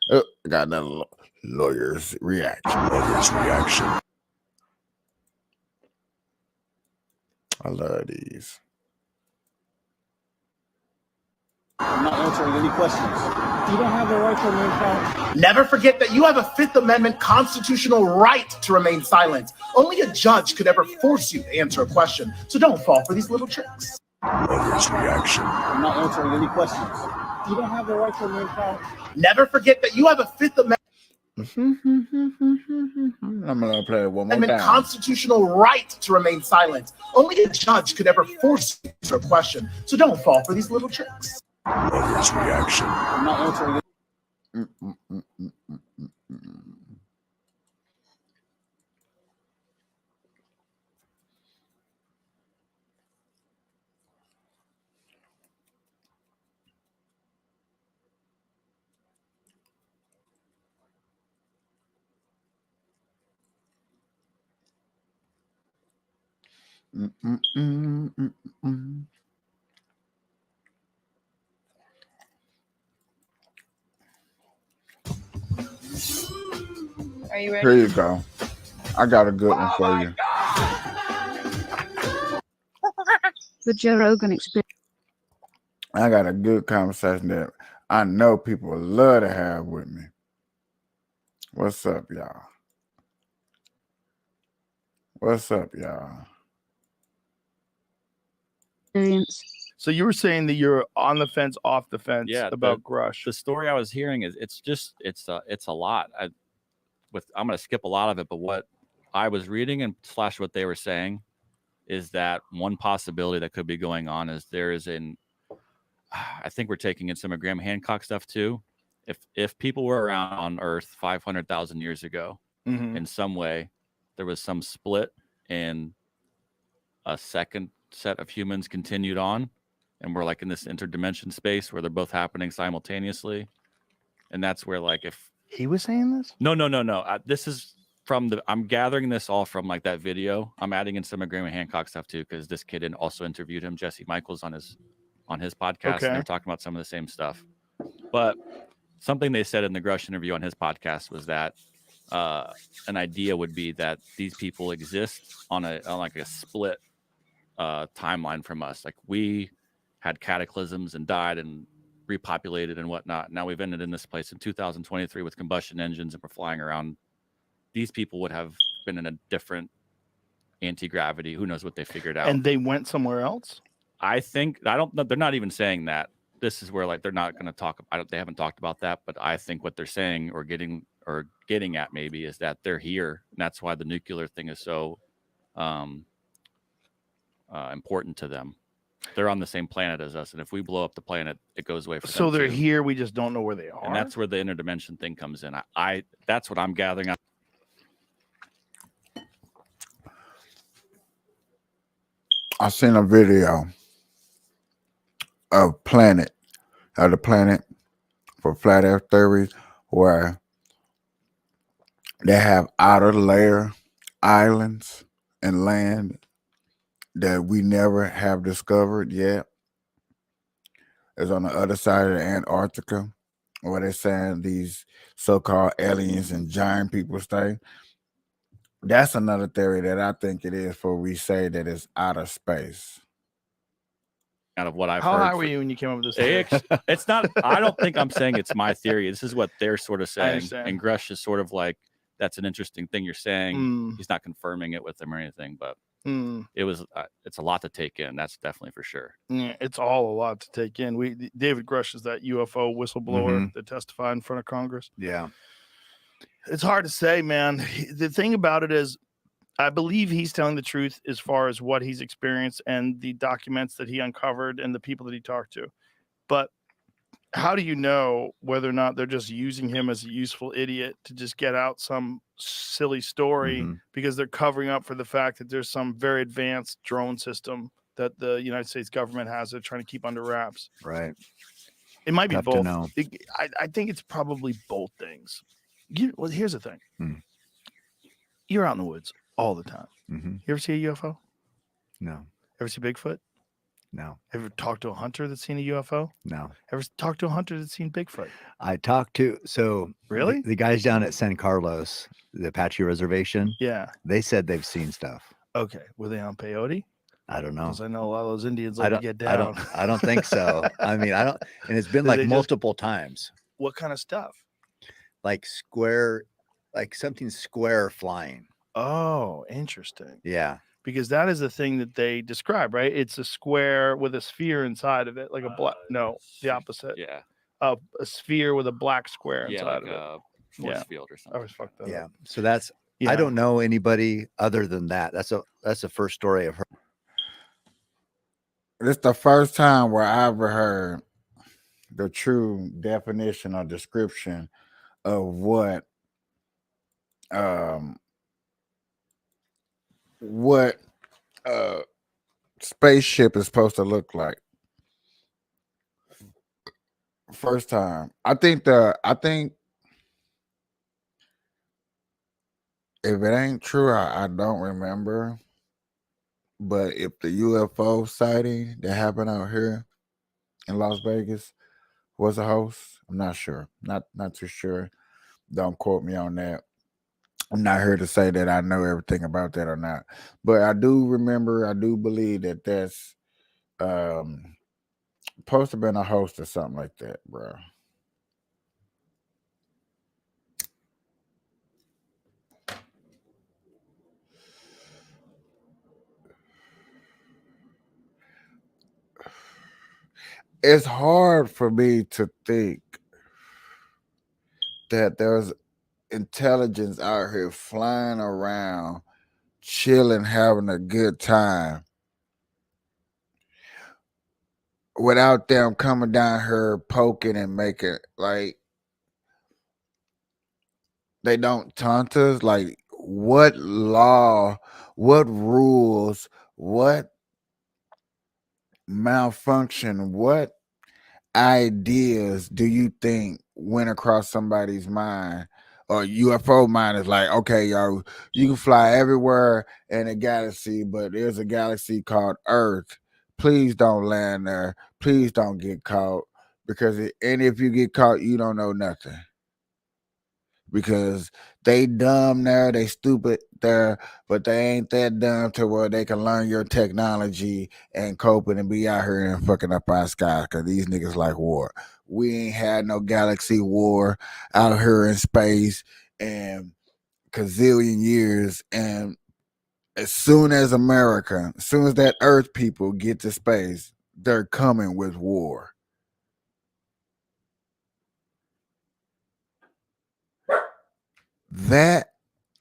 Oh, I got another lawyer's reaction. I love these. I'm not answering any questions. You don't have the right to remain silent. Never forget that you have a Fifth Amendment constitutional right to remain silent. Only a judge could ever force you to answer a question, so don't fall for these little tricks. I'm not answering any questions. You don't have the right to remain silent. Never forget that you have a Fifth Amendment I'm gonna play it one more time. Constitutional right to remain silent. Only a judge could ever force you to answer a question, so don't fall for these little tricks. I'm not answering Are you ready? Here you go. I got a good one for you. The Joe Rogan Experience. I got a good conversation that I know people would love to have with me. What's up, y'all? What's up, y'all? So you were saying that you're on the fence, off the fence about Grush. The story I was hearing is it's a lot. I'm going to skip a lot of it, but what I was reading and / what they were saying is that one possibility that could be going on is there is I think we're taking in some of Graham Hancock stuff too. If people were around on Earth 500,000 years ago, in some way, there was some split and a second set of humans continued on, and we're like in this interdimension space where they're both happening simultaneously, and that's where like if he was saying this, no, this is from I'm gathering this all from like that video. I'm adding in some of Graham Hancock stuff too because this kid also interviewed him, Jesse Michaels, on his podcast, and they're talking about some of the same stuff. But something they said in the Grush interview on his podcast was that an idea would be that these people exist on like a split timeline from us. Like we had cataclysms and died and repopulated and whatnot. Now we've ended in this place in 2023 with combustion engines and we're flying around. These people would have been in a different anti-gravity. Who knows what they figured out? And they went somewhere else. I don't know. They're not even saying that. This is where like they're not going to talk. They haven't talked about that, but I think what they're saying or getting at maybe is that they're here, and that's why the nuclear thing is so important to them. They're on the same planet as us, and if we blow up the planet, it goes away for them. So they're too. here. We just don't know where they are. And that's where the interdimension thing comes in. That's what I'm gathering. I seen a video of the planet for flat earth theory where they have outer layer islands and land that we never have discovered yet. It's on the other side of the Antarctica, where they're saying these so-called aliens and giant people stay. That's another theory that I think it is, for we say that it's outer space. Out of what I've How heard. high were you when you came up with this theory? It's not. I don't think I'm saying it's my theory. This is what they're sort of saying. understand. And Gresh is sort of like, that's an interesting thing you're saying. Mm. He's not confirming it with them or anything, but Mm. it was. It's a lot to take in. That's definitely for sure. Yeah, it's all a lot to take in. David Grush is that UFO whistleblower Mhm. that testified in front of Congress. Yeah. It's hard to say, man. The thing about it is, I believe he's telling the truth as far as what he's experienced and the documents that he uncovered and the people that he talked to. But how do you know whether or not they're just using him as a useful idiot to just get out some silly story because they're covering up for the fact that there's some very advanced drone system that the United States government has they're trying to keep under wraps? Right. It might be Tough to both. know. I think it's probably both things. Well, here's the thing. Hmm. You're out in the woods all the time. Mm-hmm. You ever see a UFO? No. Ever see Bigfoot? No. Ever talked to a hunter that's seen a UFO? No. Ever talked to a hunter that's seen Bigfoot? I talked to Really? the guys down at San Carlos, the Apache Reservation. Yeah. They said they've seen stuff. Okay. Were they on peyote? I don't know. Because I know a lot of those Indians I like to don't. get down. I don't think so. I mean, I don't. And it's been Did like they just- multiple times, What kind of stuff? like square, like something square flying. Oh, interesting. Yeah. Because that is the thing that they describe, right? It's a square with a sphere inside of it, like a black. No, the opposite. Yeah. A sphere with a black square Yeah, inside like of a it. force field or I something. always fucked that Yeah. up. So that's. Yeah. I don't know anybody other than that. That's the first story I've heard. It's the first time where I ever heard the true definition or description of what spaceship is supposed to look like. First time. I think if it ain't true, I don't remember. But if the UFO sighting that happened out here in Las Vegas was a host, I'm not sure. Not too sure. Don't quote me on that. I'm not here to say that I know everything about that or not. But I do remember, I do believe that that's supposed to have been a host or something like that, bro. It's hard for me to think that there's intelligence out here flying around, chilling, having a good time, without them coming down here poking and making, like, they don't taunt us. Like, what law, what rules, what malfunction, what ideas do you think went across somebody's mind or UFO mind? Is like, okay, y'all, you can fly everywhere in a galaxy, but there's a galaxy called Earth. Please don't land there. Please don't get caught, because if you get caught, you don't know nothing. Because they dumb there, they stupid there, but they ain't that dumb to where they can learn your technology and cope it and be out here and fucking up our sky, because these niggas like war. We ain't had no galaxy war out here in space in gazillion years. And as soon as that Earth people get to space, they're coming with war. That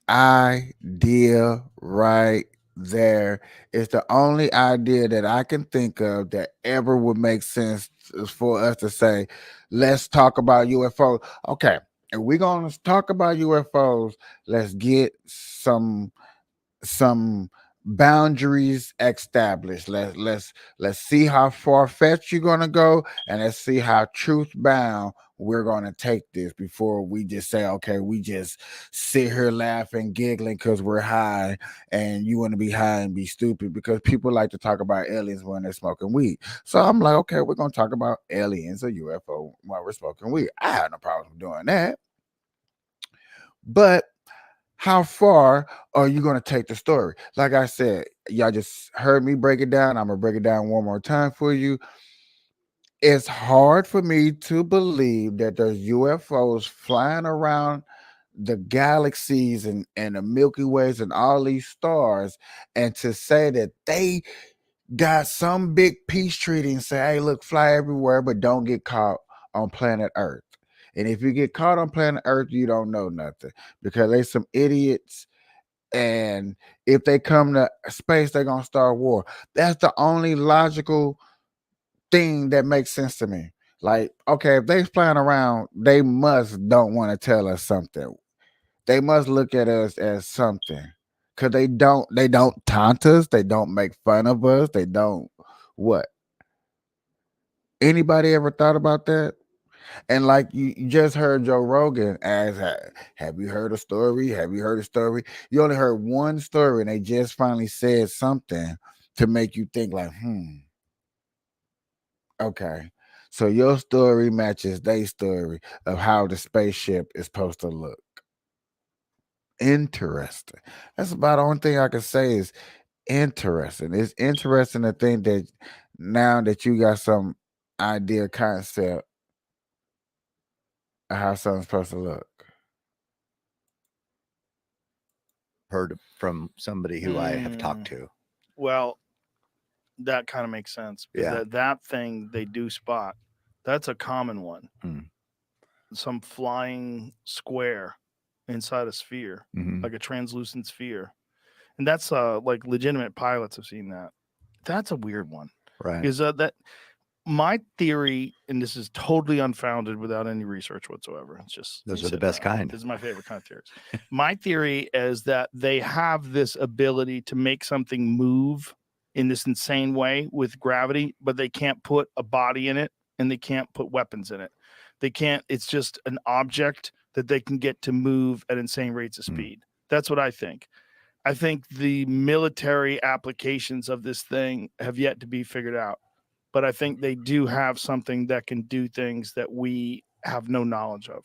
idea right there is the only idea that I can think of that ever would make sense for us to say, let's talk about UFOs. Okay, if we're going to talk about UFOs, let's get some boundaries established. Let's see how far fetched you're gonna go, and let's see how truth bound we're gonna take this before we just say, okay, we just sit here laughing, giggling because we're high, and you want to be high and be stupid because people like to talk about aliens when they're smoking weed. So I'm like, okay, we're gonna talk about aliens or UFO while we're smoking weed. I had no problem doing that, but how far are you going to take the story? Like I said, y'all just heard me break it down. I'm going to break it down one more time for you. It's hard for me to believe that there's UFOs flying around the galaxies and the Milky Ways and all these stars, and to say that they got some big peace treaty and say, hey, look, fly everywhere, but don't get caught on planet Earth. And if you get caught on planet Earth, you don't know nothing because they some idiots. And if they come to space, they're going to start war. That's the only logical thing that makes sense to me. Like, okay, if they're flying around, they don't want to tell us something. They must look at us as something because they don't taunt us. They don't make fun of us. They don't what? Anybody ever thought about that? And like you just heard Joe Rogan ask, have you heard a story? Have you heard a story? You only heard one story and they just finally said something to make you think like, okay. So your story matches their story of how the spaceship is supposed to look. Interesting. That's about the only thing I can say is interesting. It's interesting to think that now that you got some idea concept how something's supposed to look. Heard from somebody who I have talked to. Well, that kind of makes sense. Yeah. That thing they do spot. That's a common one. Some flying square inside a sphere, like a translucent sphere. And that's like legitimate pilots have seen that. That's a weird one. Right. Is that my theory, and this is totally unfounded without any research whatsoever. It's just those are the best kind. This is my favorite kind of theories. My theory is that they have this ability to make something move in this insane way with gravity, but they can't put a body in it and they can't put weapons in it. They can't, it's just an object that they can get to move at insane rates of speed. That's what I think. I think the military applications of this thing have yet to be figured out. But I think they do have something that can do things that we have no knowledge of.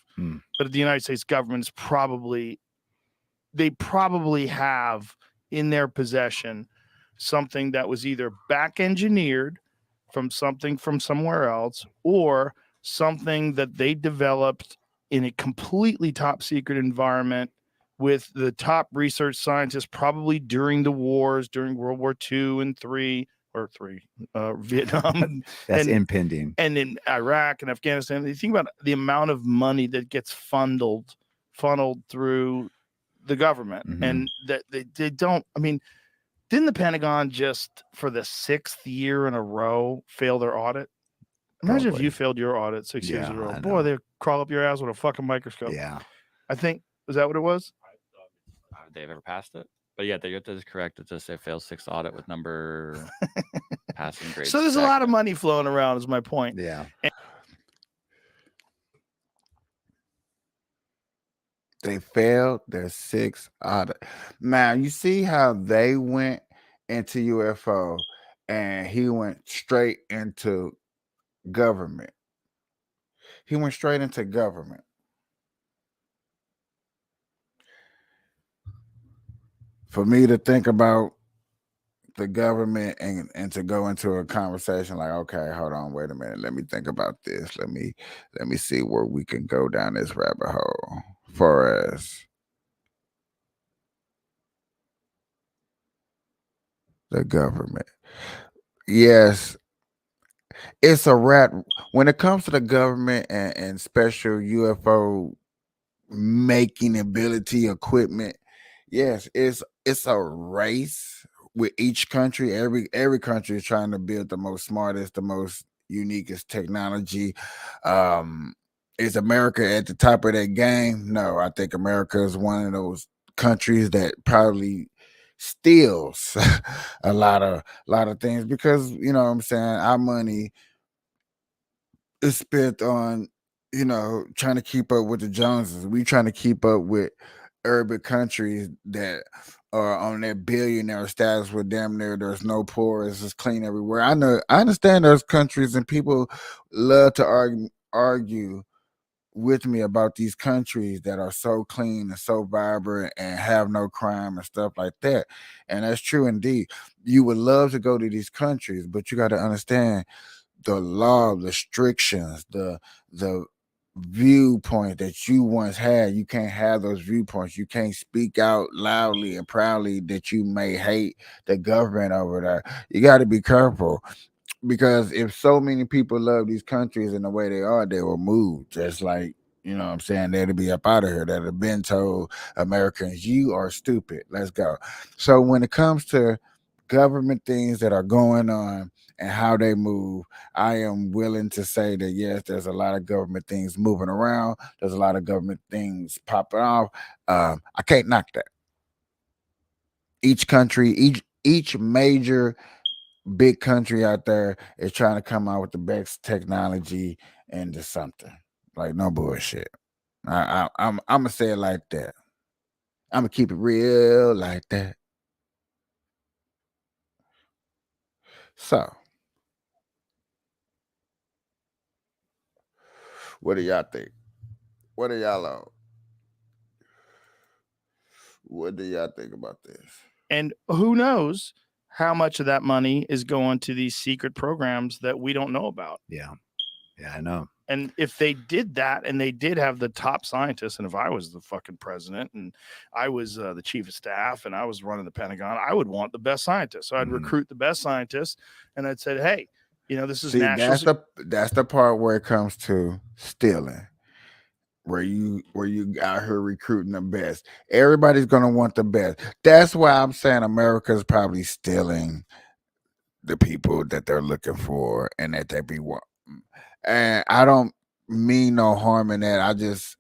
But the United States government is probably have in their possession something that was either back engineered from something from somewhere else or something that they developed in a completely top secret environment with the top research scientists, probably during the wars, during World War II and Vietnam. That's and impending. And in Iraq and Afghanistan. You think about the amount of money that gets funneled through the government, and that they don't. I mean, didn't the Pentagon just for the 6th year in a row fail their audit? Imagine if you failed your audit 6 years in a row. Boy, they crawl up your ass with a fucking microscope. Yeah. I think, is that what it was? They've ever passed it? But yeah, that is correct. It does say failed 6th audit with number passing grade. So there's a lot of money flowing around, is my point. Yeah. They failed their 6th audit. Now, you see how they went into UFO and he went straight into government. He went straight into government. For me to think about the government and to go into a conversation like, okay, hold on, wait a minute, let me think about this. Let me see where we can go down this rabbit hole for us. The government. Yes, it's a rat. When it comes to the government and special UFO making ability equipment, yes, it's a race with each country. Every country is trying to build the most smartest, the most uniquest technology. Is America at the top of that game? No, I think America is one of those countries that probably steals a lot of things, because you know what I'm saying, our money is spent on, you know, trying to keep up with the Joneses. We trying to keep up with urban countries that are on their billionaire status where damn near there's no poor, it's just clean everywhere. I understand those countries, and people love to argue with me about these countries that are so clean and so vibrant and have no crime and stuff like that. And that's true indeed. You would love to go to these countries, but you got to understand the law, the restrictions, the viewpoint that you once had. You can't have those viewpoints. You can't speak out loudly and proudly that you may hate the government over there. You got to be careful, because if so many people love these countries in the way they are, they will move. Just like, you know what I'm saying, they'd be up out of here. That have been told Americans, you are stupid, let's go. So when it comes to government things that are going on and how they move, I am willing to say that yes, there's a lot of government things moving around. There's a lot of government things popping off. I can't knock that. Each country, each major big country out there is trying to come out with the best technology into something. Like, no bullshit. I'm gonna say it like that. I'm gonna keep it real like that. So, what do y'all think? What are y'all on? What do y'all think about this? And who knows how much of that money is going to these secret programs that we don't know about. Yeah, I know. And if they did that, and they did have the top scientists, and if I was the fucking president and I was the chief of staff and I was running the Pentagon, I would want the best scientists. So I'd recruit the best scientists, and I'd say, hey, you know, this is national. That's the part where it comes to stealing. Where you out here recruiting the best. Everybody's gonna want the best. That's why I'm saying America's probably stealing the people that they're looking for and that they be wanting. And I don't mean no harm in that.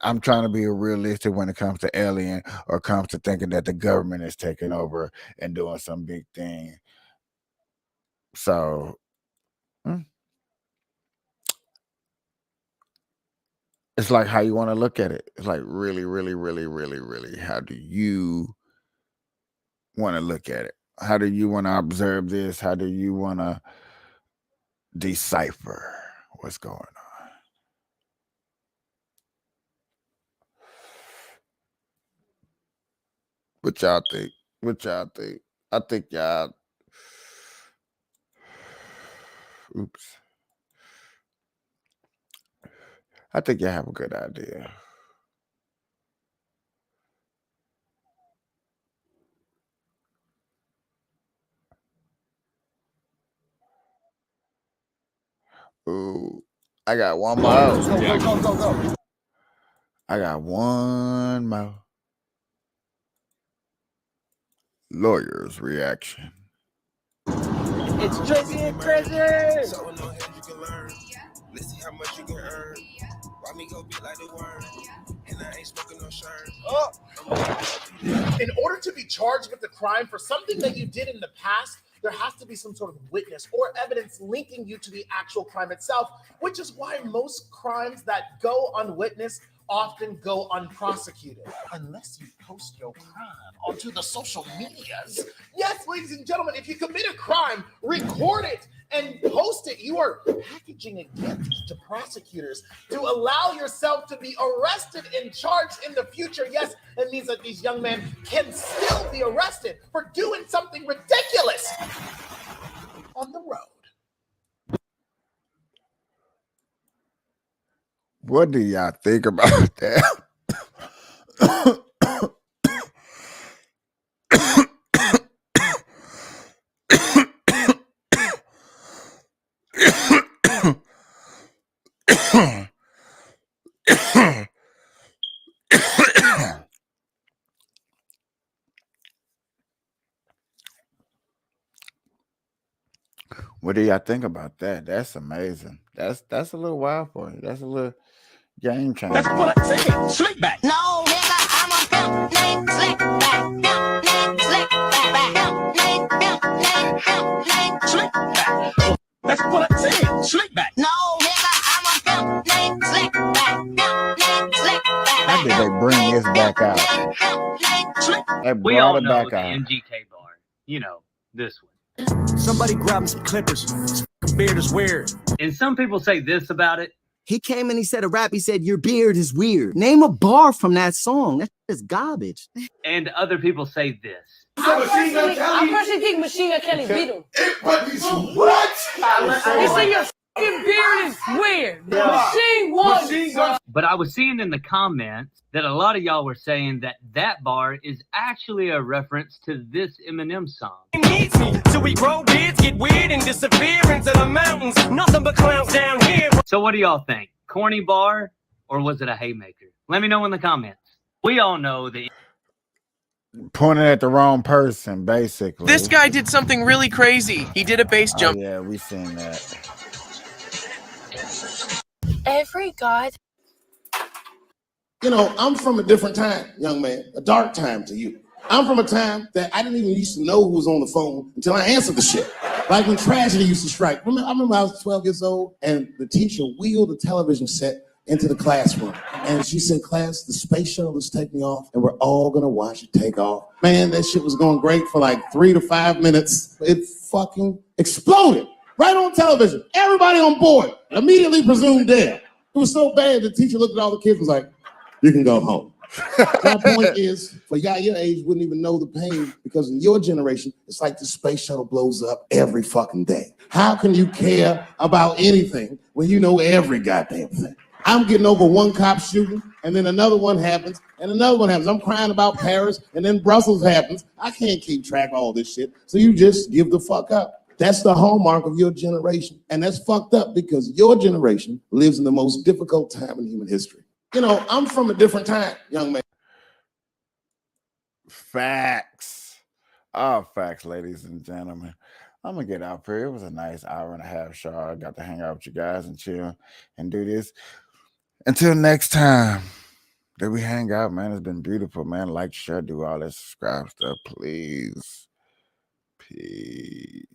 I'm trying to be realistic when it comes to alien, or comes to thinking that the government is taking over and doing some big thing. So it's like how you want to look at it. It's like really, really, really, really, really, how do you want to look at it? How do you want to observe this? How do you want to decipher what's going on? What y'all think? What y'all think? I think y'all. Oops. I think y'all have a good idea. Ooh, I got one more. Go. I got one more. Lawyer's reaction. It's Tracy and Crazy. So no hands you can learn. Let's see how much you can earn. Why me go be like the word? And I ain't smoking no shirt. In order to be charged with the crime for something that you did in the past, there has to be some sort of witness or evidence linking you to the actual crime itself, which is why most crimes that go unwitnessed often go unprosecuted. Unless you post your crime onto the social medias. Yes, ladies and gentlemen, if you commit a crime, record it and post it. You are packaging a gift to prosecutors to allow yourself to be arrested and charged in the future. Yes, it means that these young men can still be arrested for doing something ridiculous on the road. What do y'all think about that? What do y'all think about that? That's amazing. That's a little wild for you. That's a little game changer. That's what I say. Slick back. No, nigga, I'm a pimp named Slick Back. Pimp named Slick Back. They We brought all it know back the out. MGK bar. You know, this one. Somebody grab him some clippers. Beard is weird. And some people say this about it. He came and he said a rap. He said, your beard is weird. Name a bar from that song. That's just garbage. And other people say this. I personally think Machine Gun Kelly beat him. What? He said your fucking beard is weird. Machine won. But I was seeing in the comments that a lot of y'all were saying that that bar is actually a reference to this Eminem song. Needs me till we grow beards, get weird, and disappear into the mountains. Nothing but clowns down here. So what do y'all think? Corny bar or was it a haymaker? Let me know in the comments. We all know that. Pointing at the wrong person, basically. This guy did something really crazy. He did a base jump. Oh, yeah, we seen that. Every god. You know, I'm from a different time, young man, a dark time to you. I'm from a time that I didn't even used to know who was on the phone until I answered the shit. Like when tragedy used to strike. I remember I was 12 years old and the teacher wheeled the television set into the classroom. And she said, class, the space shuttle is taking off and we're all gonna watch it take off. Man, that shit was going great for like 3 to 5 minutes. It fucking exploded right on television. Everybody on board immediately presumed dead. It was so bad the teacher looked at all the kids and was like, you can go home. My point is, for y'all your age wouldn't even know the pain because in your generation, it's like the space shuttle blows up every fucking day. How can you care about anything when you know every goddamn thing? I'm getting over one cop shooting, and then another one happens, and another one happens. I'm crying about Paris, and then Brussels happens. I can't keep track of all this shit, so you just give the fuck up. That's the hallmark of your generation, and that's fucked up because your generation lives in the most difficult time in human history. You know, I'm from a different time, young man. Facts. Oh, facts, ladies and gentlemen. I'm gonna get out here. It was a nice hour and a half show. I got to hang out with you guys and chill and do this. Until next time that we hang out, man. It's been beautiful, man. Like, share, do all that subscribe stuff, please. Peace.